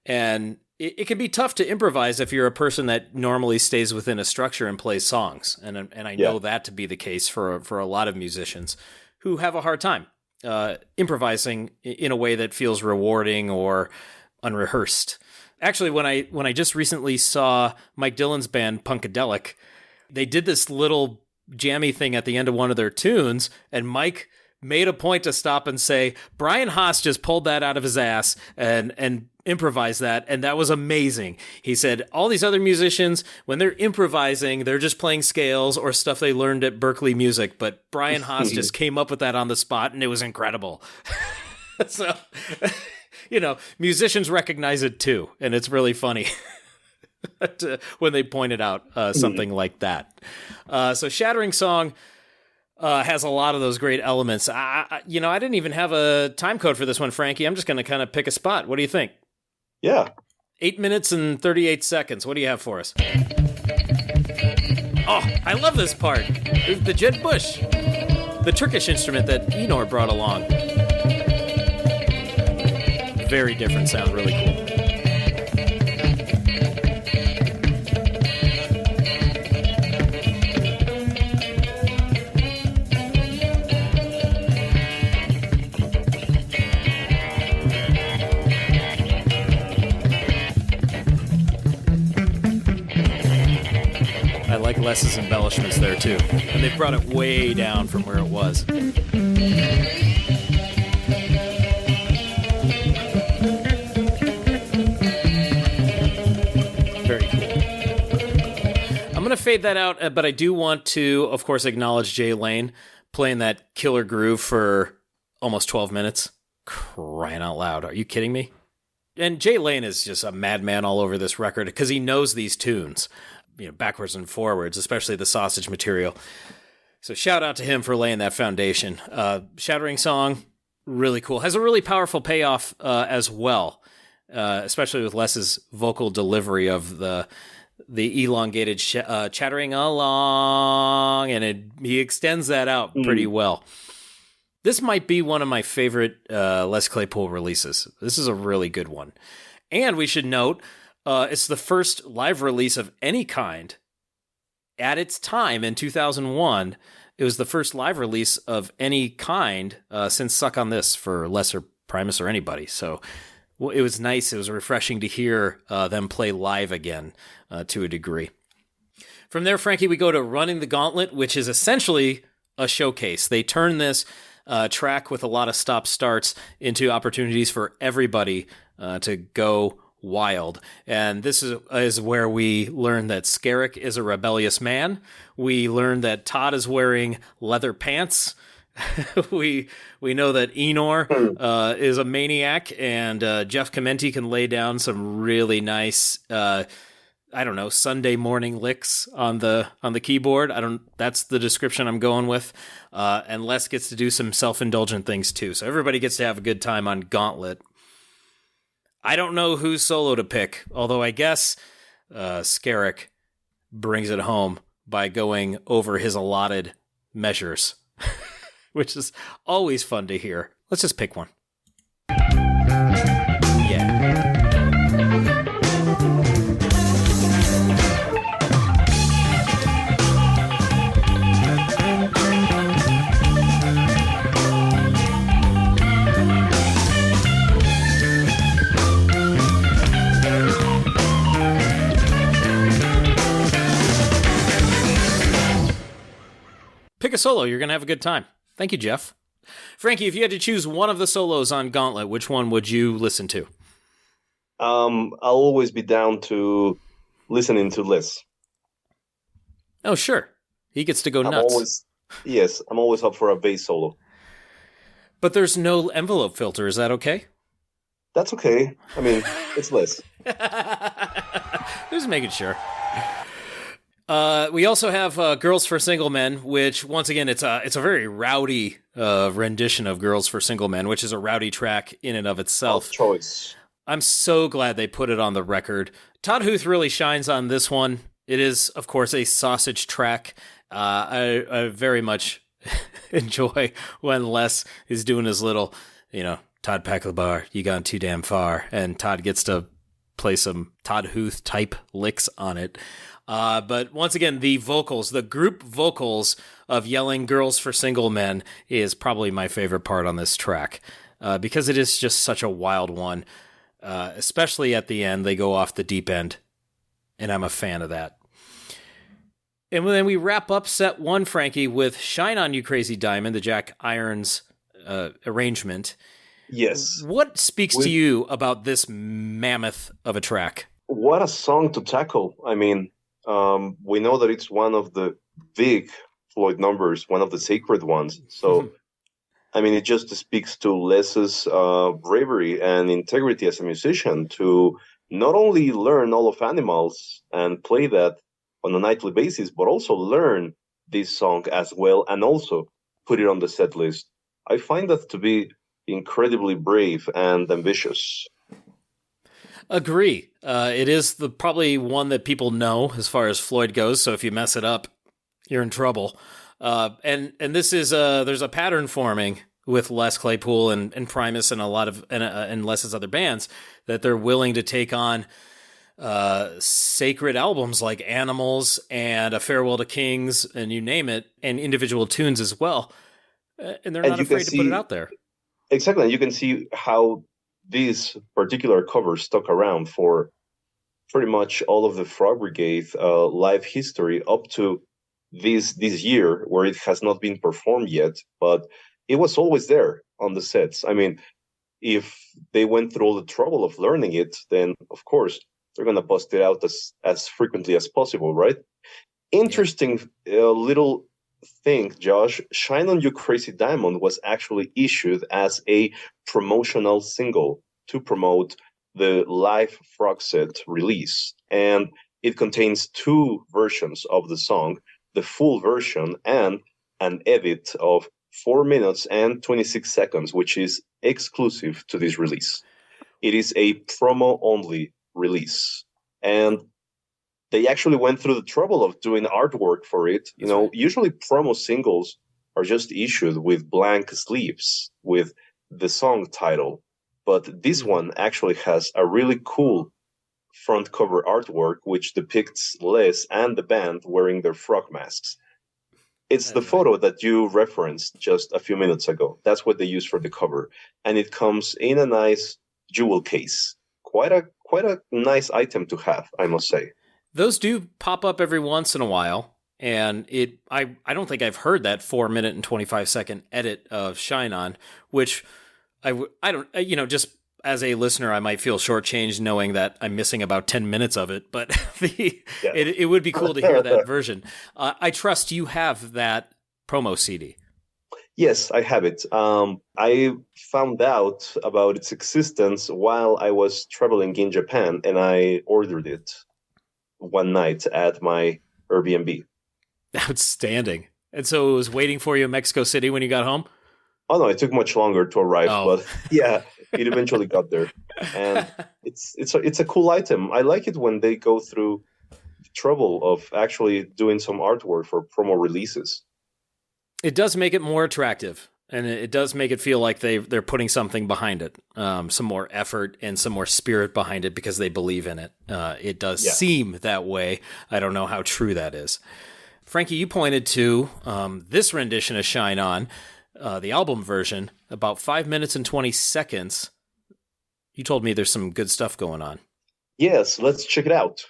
and it can be tough to improvise if you're a person that normally stays within a structure and plays songs, and I know that to be the case for a lot of musicians who have a hard time improvising in a way that feels rewarding or unrehearsed. Actually, when I just recently saw Mike Dillon's band Punkadelic, they did this little jammy thing at the end of one of their tunes, and Mike made a point to stop and say, Brian Haas just pulled that out of his ass and improvise that, and that was amazing. He said all these other musicians, when they're improvising, they're just playing scales or stuff they learned at Berkeley Music, but Brian Haas just came up with that on the spot, and it was incredible. So, musicians recognize it too, and it's really funny when they pointed out something like that. So Shattering Song has a lot of those great elements. I didn't even have a time code for this one, Frankie. I'm just going to kind of pick a spot. What do you think? Yeah. 8 minutes and 38 seconds. What do you have for us? Oh, I love this part. The Jed Bush, the Turkish instrument that Enor brought along. Very different sound, really cool. I like Les's embellishments there too. And they've brought it way down from where it was. Very cool. I'm going to fade that out, but I do want to, of course, acknowledge Jay Lane playing that killer groove for almost 12 minutes. Crying out loud. Are you kidding me? And Jay Lane is just a madman all over this record because he knows these tunes. Backwards and forwards, especially the Sausage material. So shout out to him for laying that foundation. Shattering Song, really cool. Has a really powerful payoff as well, especially with Les's vocal delivery of the elongated chattering along, and he extends that out pretty well. This might be one of my favorite Les Claypool releases. This is a really good one. And we should note, it's the first live release of any kind at its time in 2001. It was the first live release of any kind since Suck on This for Les or Primus or anybody. So it was nice. It was refreshing to hear them play live again to a degree. From there, Frankie, we go to Running the Gauntlet, which is essentially a showcase. They turn this track with a lot of stop-starts into opportunities for everybody to go wild. And this is where we learn that Skerrick is a rebellious man. We learn that Todd is wearing leather pants. we know that Enor is a maniac, and Jeff Chimenti can lay down some really nice Sunday morning licks on the keyboard. That's the description I'm going with. And Les gets to do some self-indulgent things too. So everybody gets to have a good time on Gauntlet. I don't know whose solo to pick, although I guess Skerrick brings it home by going over his allotted measures, which is always fun to hear. Let's just pick one. Yeah. Pick a solo. You're going to have a good time. Thank you, Jeff. Frankie, if you had to choose one of the solos on Gauntlet, which one would you listen to? I'll always be down to listening to Les. Oh, sure. He gets to go nuts. I'm always up for a bass solo. But there's no envelope filter. Is that okay? That's okay. I mean, it's Les. Just making sure. We also have Girls for Single Men, which, once again, it's a very rowdy rendition of Girls for Single Men, which is a rowdy track in and of itself. Choice. I'm so glad they put it on the record. Todd Huth really shines on this one. It is, of course, a sausage track. I very much enjoy when Les is doing his little, Todd pack the bar, you gone too damn far, and Todd gets to play some Todd Huth type licks on it. But once again, the vocals, the group vocals of yelling Girls for Single Men is probably my favorite part on this track, because it is just such a wild one, especially at the end. They go off the deep end, and I'm a fan of that. And then we wrap up set one, Frankie, with Shine On You Crazy Diamond, the Jack Irons arrangement. Yes. What speaks to With you about this mammoth of a track? What a song to tackle. I mean, we know that it's one of the big Floyd numbers, one of the sacred ones. So, I mean, it just speaks to Les's bravery and integrity as a musician to not only learn all of Animals and play that on a nightly basis, but also learn this song as well and also put it on the set list. I find that to be incredibly brave and ambitious. Agree. It is probably one that people know as far as Floyd goes. So if you mess it up, you're in trouble. And this is there's a pattern forming with Les Claypool and Primus and a lot of and Les's other bands that they're willing to take on sacred albums like Animals and A Farewell to Kings and you name it, and individual tunes as well. And they're not afraid to put it out there. Exactly, and you can see how this particular cover stuck around for pretty much all of the Frog Brigade live history up to this year, where it has not been performed yet, but it was always there on the sets. I mean, if they went through all the trouble of learning it, then of course they're gonna bust it out as frequently as possible, right? Interesting little thing, Josh. Shine on You Crazy Diamond was actually issued as a promotional single to promote the live Frog set release. And it contains two versions of the song, the full version and an edit of 4 minutes and 26 seconds, which is exclusive to this release. It is a promo-only release. And they actually went through the trouble of doing artwork for it. You know, usually promo singles are just issued with blank sleeves with the song title. But this one actually has a really cool front cover artwork, which depicts Les and the band wearing their frog masks. It's the photo that you referenced just a few minutes ago. That's what they use for the cover. And it comes in a nice jewel case. Quite a nice item to have, I must say. Those do pop up every once in a while, and I don't think I've heard that 4 minute and 25-second edit of Shine On, which I don't, just as a listener, I might feel shortchanged knowing that I'm missing about 10 minute of it, but it would be cool to hear that version. I trust you have that promo CD. Yes, I have it. I found out about its existence while I was traveling in Japan, and I ordered it one night at my Airbnb. Outstanding. And so it was waiting for you in Mexico City when you got home? Oh no, it took much longer to arrive, but yeah, it eventually got there. And it's a cool item. I like it when they go through the trouble of actually doing some artwork for promo releases. It does make it more attractive, and it does make it feel like they're putting something behind it, some more effort and some more spirit behind it because they believe in it. It does seem that way. I don't know how true that is. Frankie, you pointed to this rendition of Shine On, the album version, about 5 minutes and 20 seconds. You told me there's some good stuff going on. Yes, let's check it out.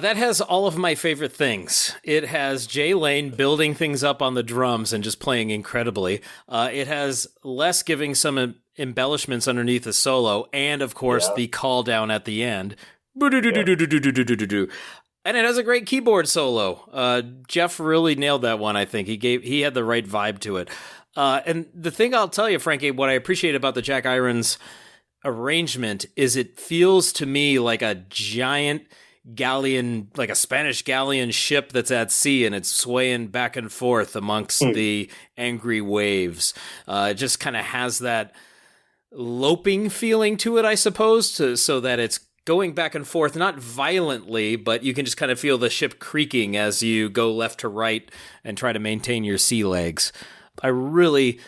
That has all of my favorite things. It has Jay Lane building things up on the drums and just playing incredibly. It has Les giving some embellishments underneath the solo, and of course the call down at the end. And it has a great keyboard solo. Jeff really nailed that one, I think. He had the right vibe to it. And the thing I'll tell you, Frankie, what I appreciate about the Jack Irons arrangement is it feels to me like a giant galleon, like a Spanish galleon ship that's at sea and it's swaying back and forth amongst the angry waves. It just kind of has that loping feeling to it, I suppose, so that it's going back and forth, not violently, but you can just kind of feel the ship creaking as you go left to right and try to maintain your sea legs. I really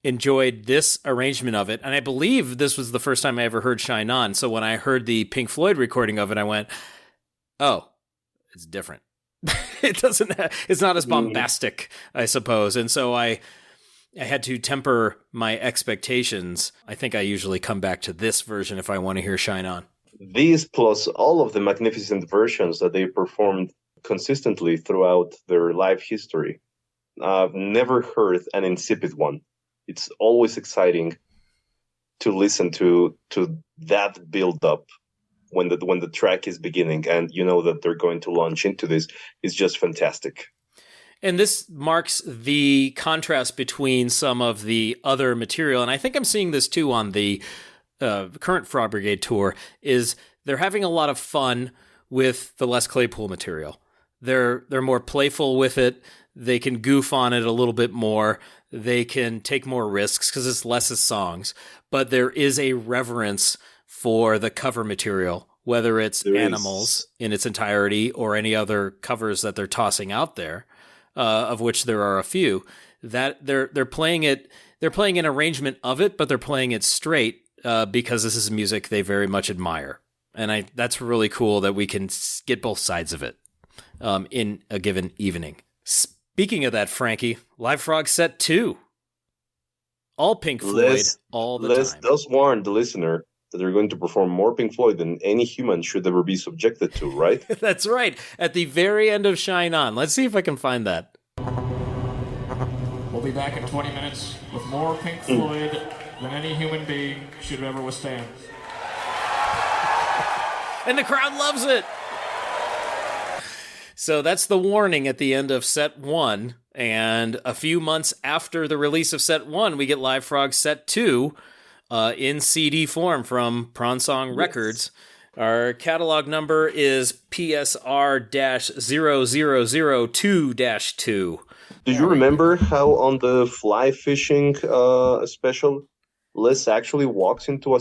enjoyed this arrangement of it, and I believe this was the first time I ever heard Shine On. So when I heard the Pink Floyd recording of it, I went, "Oh, it's different." It's not as bombastic, I suppose, and so I had to temper my expectations. I think I usually come back to this version if I want to hear Shine On. These plus all of the magnificent versions that they performed consistently throughout their live history. I've never heard an insipid one. It's always exciting to listen to that build up when the track is beginning and you know that they're going to launch into this. It's just fantastic. And this marks the contrast between some of the other material, and I think I'm seeing this too on the current Frog Brigade tour, is they're having a lot of fun with the Les Claypool material. They're more playful with it. They can goof on it a little bit more. They can take more risks because it's Les's songs. But there is a reverence for the cover material, whether it's Animals in its entirety or any other covers that they're tossing out there, of which there are a few. That they're playing it. They're playing an arrangement of it, but they're playing it straight because this is music they very much admire. And that's really cool that we can get both sides of it in a given evening. Speaking of that, Frankie, Live Frog Set 2. All Pink Floyd, all the time. Does warn the listener that they're going to perform more Pink Floyd than any human should ever be subjected to, right? That's right. At the very end of Shine On. Let's see if I can find that. We'll be back in 20 minutes with more Pink Floyd than any human being should ever withstand. And the crowd loves it. So that's the warning at the end of Set 1. And a few months after the release of Set 1, we get Live Frog Set 2 in CD form from Prawn Song Records. Our catalog number is PSR-0002-2. Do you remember how on the fly fishing special, Les actually walks into a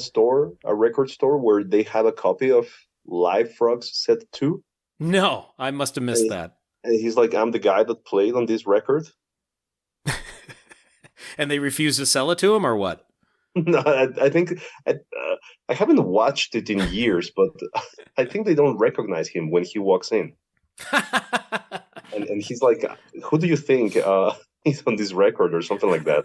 record store, where they have a copy of Live Frogs Set 2? No, I must have missed that. And he's like, I'm the guy that played on this record. And they refuse to sell it to him, or what? No, I think I haven't watched it in years, but I think they don't recognize him when he walks in. and he's like, who do you think is on this record, or something like that?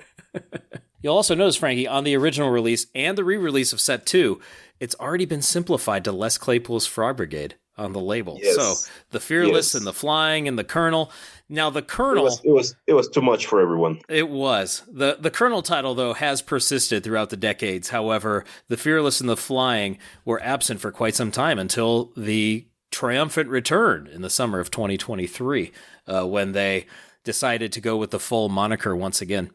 You'll also notice, Frankie, on the original release and the re-release of Set 2, it's already been simplified to Les Claypool's Frog Brigade on the label. Yes. So the Fearless and the Flying and the Colonel. Now the Colonel, it was too much for everyone. It was. The Colonel title, though, has persisted throughout the decades. However, the Fearless and the Flying were absent for quite some time until the triumphant return in the summer of 2023, when they decided to go with the full moniker once again.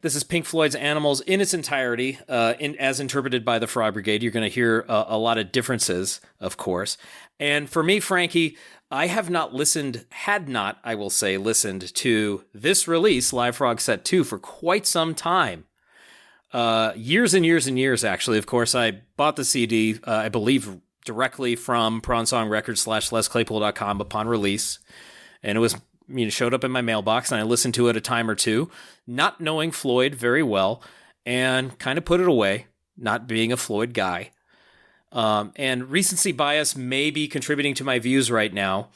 This is Pink Floyd's Animals in its entirety, as interpreted by the Frog Brigade. You're going to hear a lot of differences, of course. And for me, Frankie, I have not listened to this release, Live Frog Set 2, for quite some time. Years and years and years, actually. Of course, I bought the CD, I believe, directly from PrawnSongRecords/LesClaypool.com upon release. And it was... showed up in my mailbox, and I listened to it a time or two, not knowing Floyd very well, and kind of put it away, not being a Floyd guy. And recency bias may be contributing to my views right now,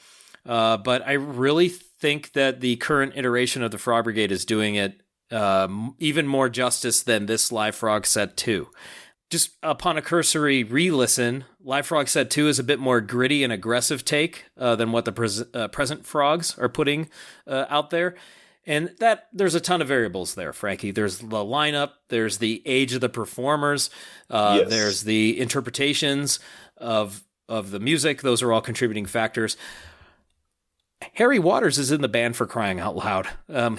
but I really think that the current iteration of the Frog Brigade is doing it even more justice than this Live Frog Set 2. Just upon a cursory re-listen, Live Frog Set 2 is a bit more gritty and aggressive take than what the present Frogs are putting out there. And that there's a ton of variables there, Frankie. There's the lineup, there's the age of the performers, Yes. there's the interpretations of of the music. Those are all contributing factors. Harry Waters is in the band, for crying out loud.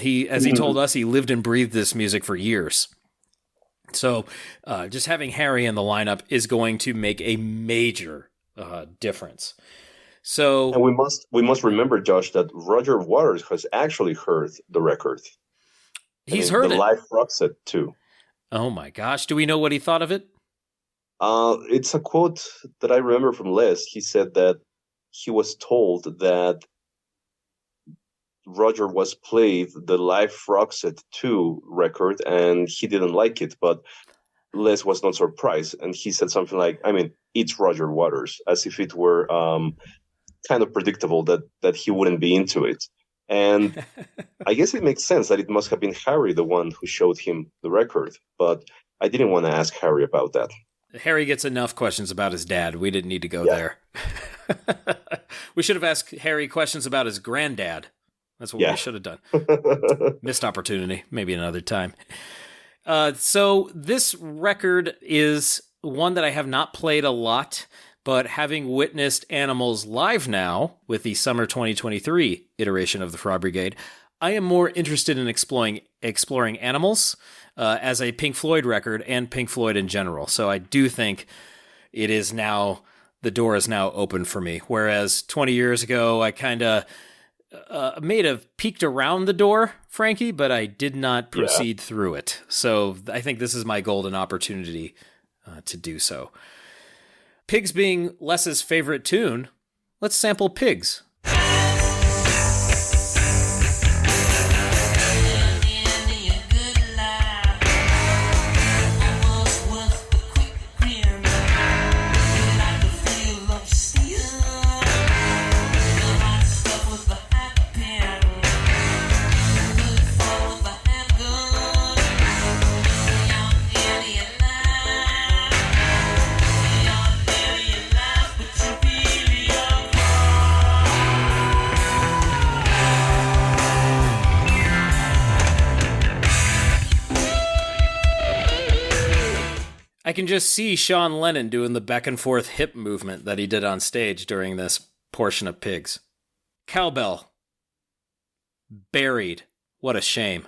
He told us, he lived and breathed this music for years. So just having Harry in the lineup is going to make a major difference. So, and we must remember, Josh, that Roger Waters has actually heard the record. He's heard the it. live rock set too. Oh my gosh! Do we know what he thought of it? It's a quote that I remember from Les. He said that he was told that Roger was played the live rock set 2 record and he didn't like it, but Les was not surprised, and he said something like, I mean, it's Roger Waters, as if it were kind of predictable that he wouldn't be into it. And I guess it makes sense that it must have been Harry, the one who showed him the record, but I didn't want to ask Harry about that. Harry gets enough questions about his dad. We didn't need to go there. We should have asked Harry questions about his granddad. That's what we should have done. Missed opportunity. Maybe another time. So this record is one that I have not played a lot, but having witnessed Animals live now with the summer 2023 iteration of the Frog Brigade, I am more interested in exploring Animals as a Pink Floyd record and Pink Floyd in general. So I do think the door is now open for me. Whereas 20 years ago, I kind of may have peeked around the door, Frankie, but I did not proceed through it. So I think this is my golden opportunity to do so. Pigs being Les's favorite tune, let's sample Pigs. I can just see Sean Lennon doing the back and forth hip movement that he did on stage during this portion of Pigs. Cowbell. Buried. What a shame.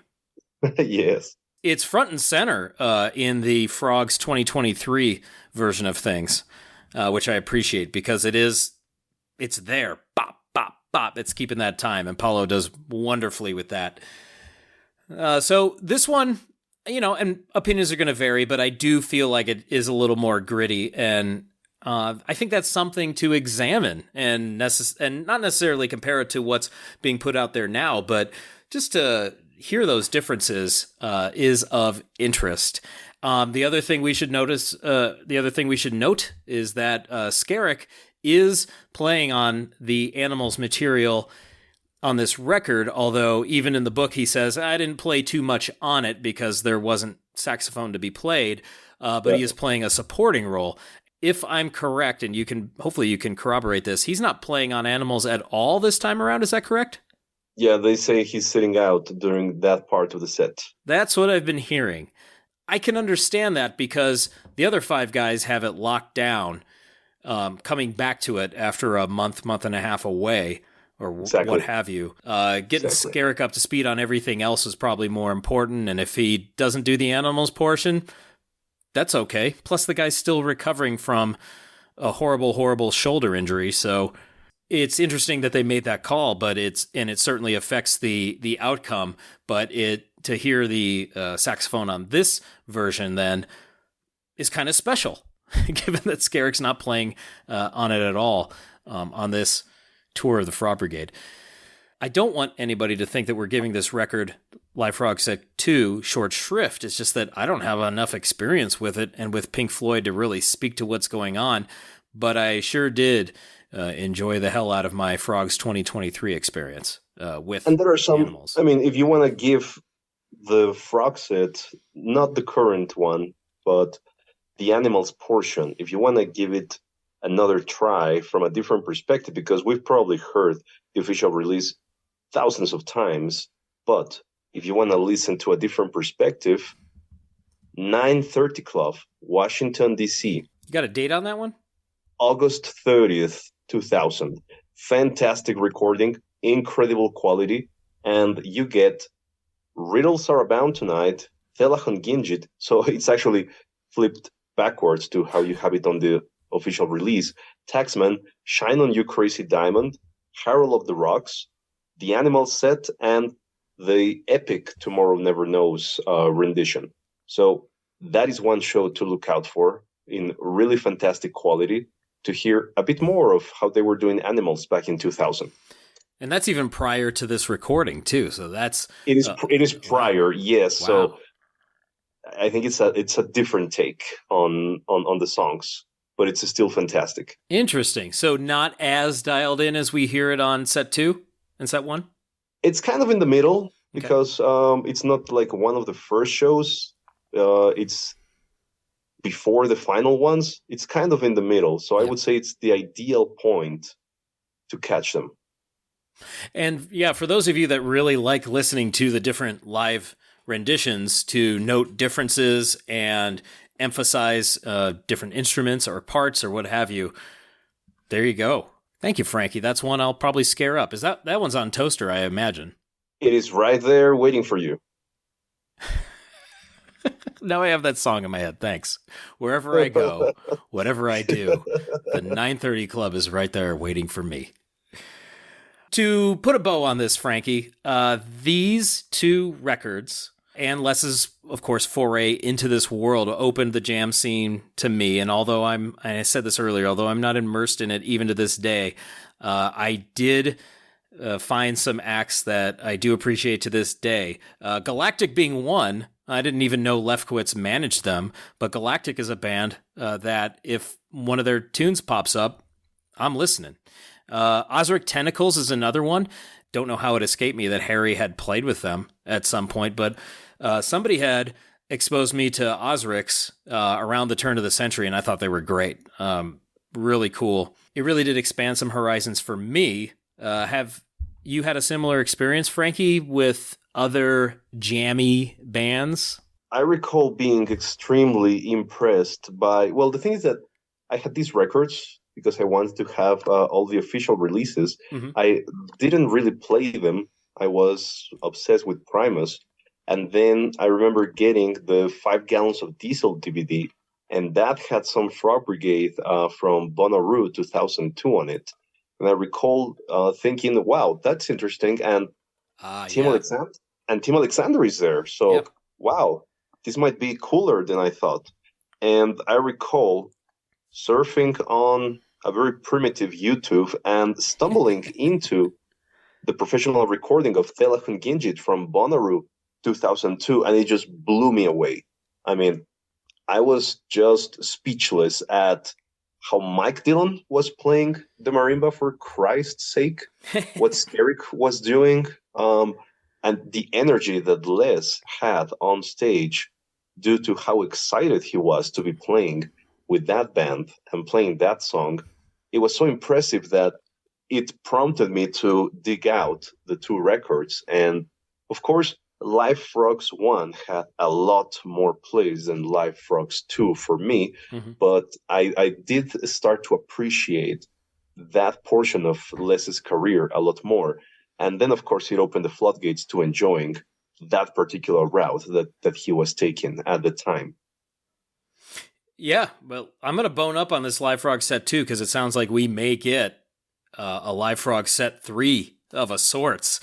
Yes. It's front and center in the Frogs 2023 version of things, which I appreciate because it's there. Bop, bop, bop. It's keeping that time, and Paulo does wonderfully with that. So this one, and opinions are going to vary, but I do feel like it is a little more gritty, and I think that's something to examine and not necessarily compare it to what's being put out there now, but just to hear those differences is of interest. The other thing we should note is that Skerrick is playing on the Animals material on this record, although even in the book he says, I didn't play too much on it because there wasn't saxophone to be played, but he is playing a supporting role. If I'm correct, and hopefully you can corroborate this, he's not playing on Animals at all this time around, is that correct? Yeah, they say he's sitting out during that part of the set. That's what I've been hearing. I can understand that because the other 5 guys have it locked down, coming back to it after a month and a half away, or what have you. Getting Skerrick up to speed on everything else is probably more important, and if he doesn't do the Animals portion, that's okay. Plus, the guy's still recovering from a horrible, horrible shoulder injury, so it's interesting that they made that call, but it certainly affects the outcome. But to hear the saxophone on this version then is kind of special, given that Skerrick's not playing on it at all on this tour of the Frog Brigade. I don't want anybody to think that we're giving this record, Live Frog Set 2, short shrift. It's just that I don't have enough experience with it and with Pink Floyd to really speak to what's going on, but I sure did enjoy the hell out of my Frogs 2023 experience with And there are some Animals. I mean, if you want to give the Frog Set, not the current one, but the Animals portion, if you want to give it another try from a different perspective, because we've probably heard the official release thousands of times, but if you want to listen to a different perspective, 9:30 Club, Washington, D.C. You got a date on that one? August 30th, 2000. Fantastic recording, incredible quality, and you get Riddles Are Abound Tonight, Telachon Gingit, so it's actually flipped backwards to how you have it on the official release. Taxman, Shine On You Crazy Diamond, Herald of the Rocks, The Animal Set, and the epic Tomorrow Never Knows rendition. So that is one show to look out for in really fantastic quality, to hear a bit more of how they were doing Animals back in 2000. And that's even prior to this recording too. So that's it is prior, wow. Yes. Wow. So I think it's a different take on the songs, but it's still fantastic. Interesting. So not as dialed in as we hear it on set 2 and set 1? It's kind of in the middle, because it's not like one of the first shows. It's before the final ones. It's kind of in the middle. So I would say it's the ideal point to catch them. And yeah, for those of you that really like listening to the different live renditions, to note differences and emphasize different instruments or parts or what have you, there you go. Thank you, Frankie. That's one I'll probably scare up. Is that one's on Toaster, I imagine? It is right there waiting for you. Now I have that song in my head. Thanks. Wherever I go, whatever I do, the 930 Club is right there waiting for me. To put a bow on this, Frankie, these 2 records and Les's, of course, foray into this world opened the jam scene to me. And although I said this earlier, although I'm not immersed in it even to this day, I did find some acts that I do appreciate to this day. Galactic being one. I didn't even know Lefkowitz managed them, but Galactic is a band that if one of their tunes pops up, I'm listening. Ozric Tentacles is another one. Don't know how it escaped me that Harry had played with them at some point, but somebody had exposed me to Ozrics around the turn of the century, and I thought they were great. Really cool. It really did expand some horizons for me. Have you had a similar experience, Frankie, with other jammy bands? I recall being extremely impressed by, well, the thing is that I had these records because I wanted to have all the official releases. Mm-hmm. I didn't really play them. I was obsessed with Primus. And then I remember getting the 5 Gallons of Diesel DVD, and that had some Frog Brigade from Bonnaroo 2002 on it. And I recall thinking, wow, that's interesting. And Tim Alexander is there. So, wow, this might be cooler than I thought. And I recall surfing on a very primitive YouTube and stumbling into the professional recording of Telachon Gingit from Bonnaroo 2002, and it just blew me away. I mean, I was just speechless at how Mike Dillon was playing the marimba, for Christ's sake, what Steric was doing, and the energy that Les had on stage due to how excited he was to be playing with that band and playing that song. It was so impressive that it prompted me to dig out the 2 records. And of course, Live Frogs 1 had a lot more plays than Live Frogs 2 for me, but I did start to appreciate that portion of Les's career a lot more. And then, of course, it opened the floodgates to enjoying that particular route that he was taking at the time. Yeah, well, I'm going to bone up on this Live Frog set 2 because it sounds like we may get a Live Frog set 3 of a sorts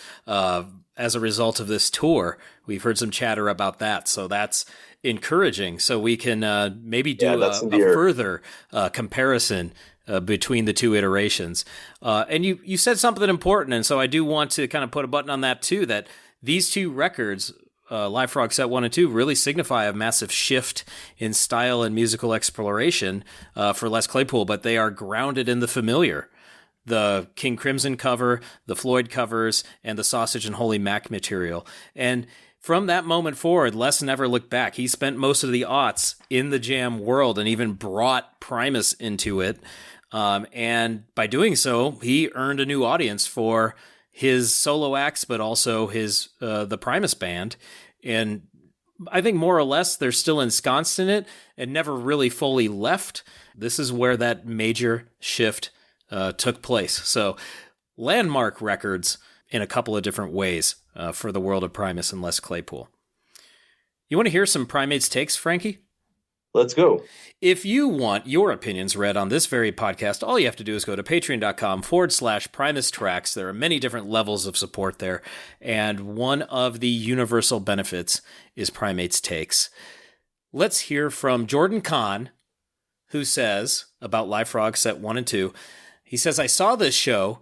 as a result of this tour. We've heard some chatter about that, so that's encouraging. So we can maybe do a further comparison between the 2 iterations. And you said something important, and so I do want to kind of put a button on that too, that these 2 records, Live Frog Set 1 and 2, really signify a massive shift in style and musical exploration for Les Claypool, but they are grounded in the familiar. The King Crimson cover, the Floyd covers, and the Sausage and Holy Mac material. And from that moment forward, Les never looked back. He spent most of the aughts in the jam world and even brought Primus into it. And by doing so, he earned a new audience for his solo acts, but also his the Primus band. And I think more or less they're still ensconced in it and never really fully left. This is where that major shift took place. So landmark records in a couple of different ways for the world of Primus and Les Claypool. You want to hear some Primates takes, Frankie? Let's go. If you want your opinions read on this very podcast, all you have to do is go to patreon.com/Primus Tracks. There are many different levels of support there, and one of the universal benefits is Primates Takes. Let's hear from Jordan Kahn, who says about Live Frog Set 1 and 2. He says, I saw this show.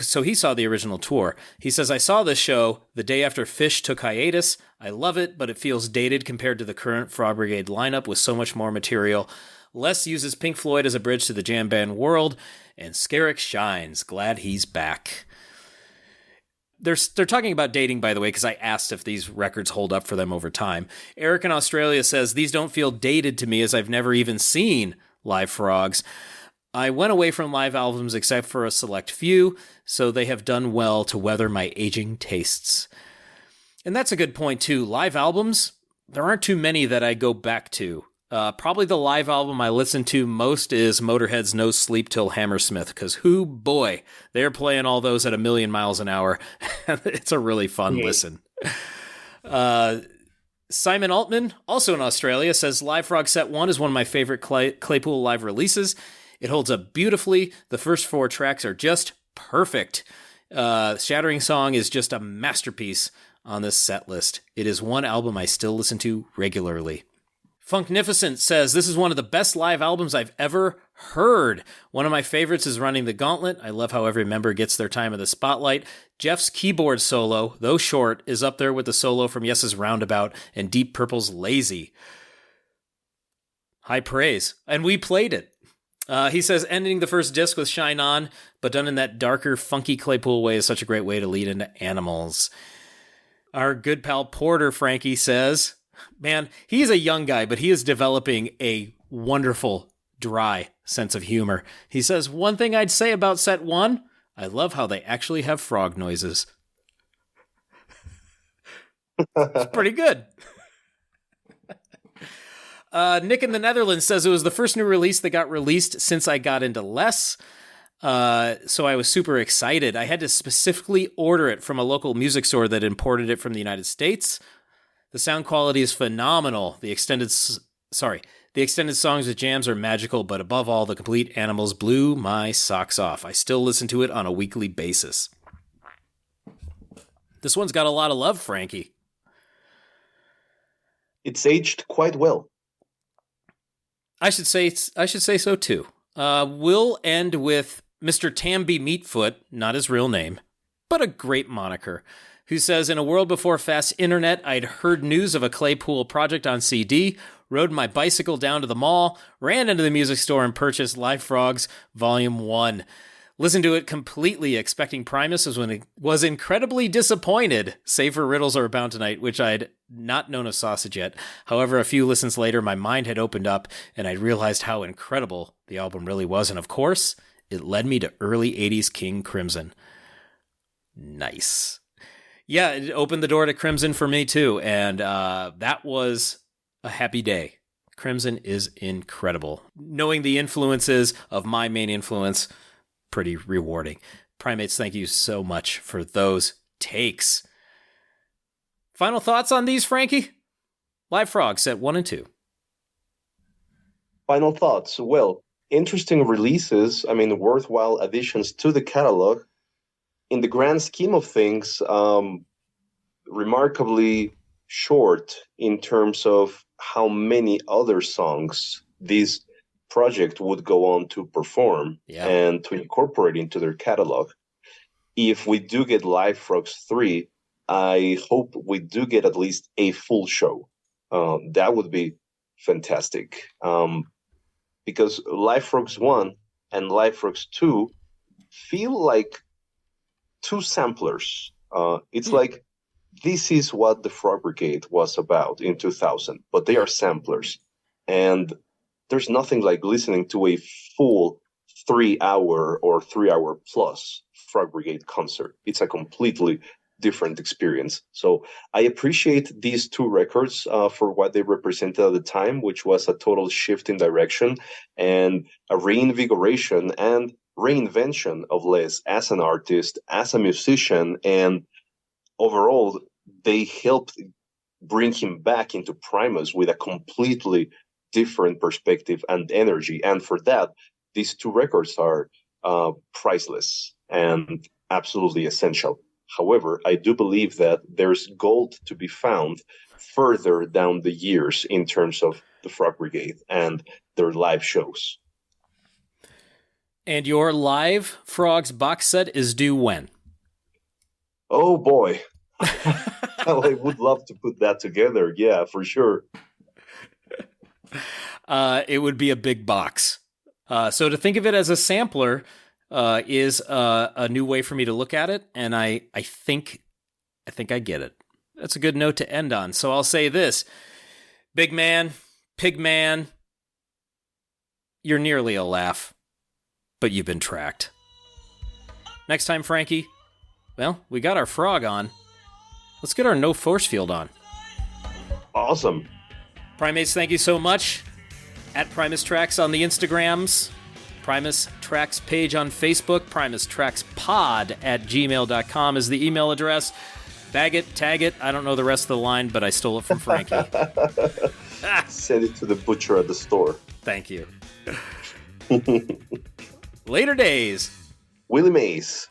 So he saw the original tour. He says, I saw this show the day after Fish took hiatus. I love it, but it feels dated compared to the current Frog Brigade lineup with so much more material. Les uses Pink Floyd as a bridge to the jam band world, and Skerrick shines. Glad he's back. They're talking about dating, by the way, because I asked if these records hold up for them over time. Eric in Australia says, these don't feel dated to me as I've never even seen Live Frogs. I went away from live albums except for a select few, so they have done well to weather my aging tastes. And that's a good point, too. Live albums, there aren't too many that I go back to. Probably the live album I listen to most is Motorhead's No Sleep Till Hammersmith, because boy, they're playing all those at 1,000,000 miles an hour. It's a really fun listen. Simon Altman, also in Australia, says Live Frog Set 1 is one of my favorite Claypool live releases. It holds up beautifully. The first 4 tracks are just perfect. Shattering Song is just a masterpiece on this set list. It is one album I still listen to regularly. Funknificent says, this is one of the best live albums I've ever heard. One of my favorites is Running the Gauntlet. I love how every member gets their time in the spotlight. Jeff's keyboard solo, though short, is up there with the solo from Yes's Roundabout and Deep Purple's Lazy. High praise. And we played it. He says, ending the first disc with Shine On, but done in that darker, funky Claypool way is such a great way to lead into Animals. Our good pal Porter, Frankie, says, man, he's a young guy, but he is developing a wonderful, dry sense of humor. He says, one thing I'd say about Set 1, I love how they actually have frog noises. It's pretty good. Nick in the Netherlands says it was the first new release that got released since I got into Les. So I was super excited. I had to specifically order it from a local music store that imported it from the United States. The sound quality is phenomenal. The extended songs with jams are magical, but above all, the complete Animals blew my socks off. I still listen to it on a weekly basis. This one's got a lot of love, Frankie. It's aged quite well. I should say so too. We'll end with Mr. Tamby Meatfoot, not his real name, but a great moniker, who says, in a world before fast internet, I'd heard news of a Claypool project on CD, rode my bicycle down to the mall, ran into the music store and purchased Live Frogs Volume 1. Listened to it completely, expecting Primus, was incredibly disappointed, save for Riddles Are Abound Tonight, which I'd not known of Sausage yet. However, a few listens later, my mind had opened up, and I realized how incredible the album really was. And of course, it led me to early 80s King Crimson. Nice. Yeah, it opened the door to Crimson for me too, and that was a happy day. Crimson is incredible. Knowing the influences of my main influence, pretty rewarding. Primates, thank you so much for those takes. Final thoughts on these, Frankie? Live Frog Set 1 and 2. Final thoughts. Well, interesting releases. Worthwhile additions to the catalog. In the grand scheme of things, remarkably short in terms of how many other songs these project would go on to perform and to incorporate into their catalog. If we do get Live Frogs 3, I hope we do get at least a full show. That would be fantastic. Because Live Frogs 1 and Live Frogs 2 feel like two samplers. It's like, this is what the Frog Brigade was about in 2000, but they are samplers. And there's nothing like listening to a full 3 hour or 3 hour plus Frog Brigade concert. It's a completely different experience. So I appreciate these two records for what they represented at the time, which was a total shift in direction and a reinvigoration and reinvention of Les as an artist, as a musician, and overall, they helped bring him back into Primus with a completely different perspective and energy. And for that, these two records are priceless and absolutely essential. However, I do believe that there's gold to be found further down the years in terms of the Frog Brigade and their live shows. And your live Frogs box set is due when? Oh boy. I would love to put that together. Yeah, for sure. It would be a big box. So to think of it as a sampler is a new way for me to look at it, and I think I get it. That's a good note to end on. So I'll say this: Big Man, Pig Man, you're nearly a laugh, but you've been tracked. Next time, Frankie, well, we got our frog on. Let's get our no force field on. Awesome. Primates, thank you so much. At Primus Tracks on the Instagrams, Primus Tracks page on Facebook, primustrackspod@gmail.com is the email address. Bag it, tag it. I don't know the rest of the line, but I stole it from Frankie. Send it to the butcher at the store. Thank you. Later days. Willie Mays.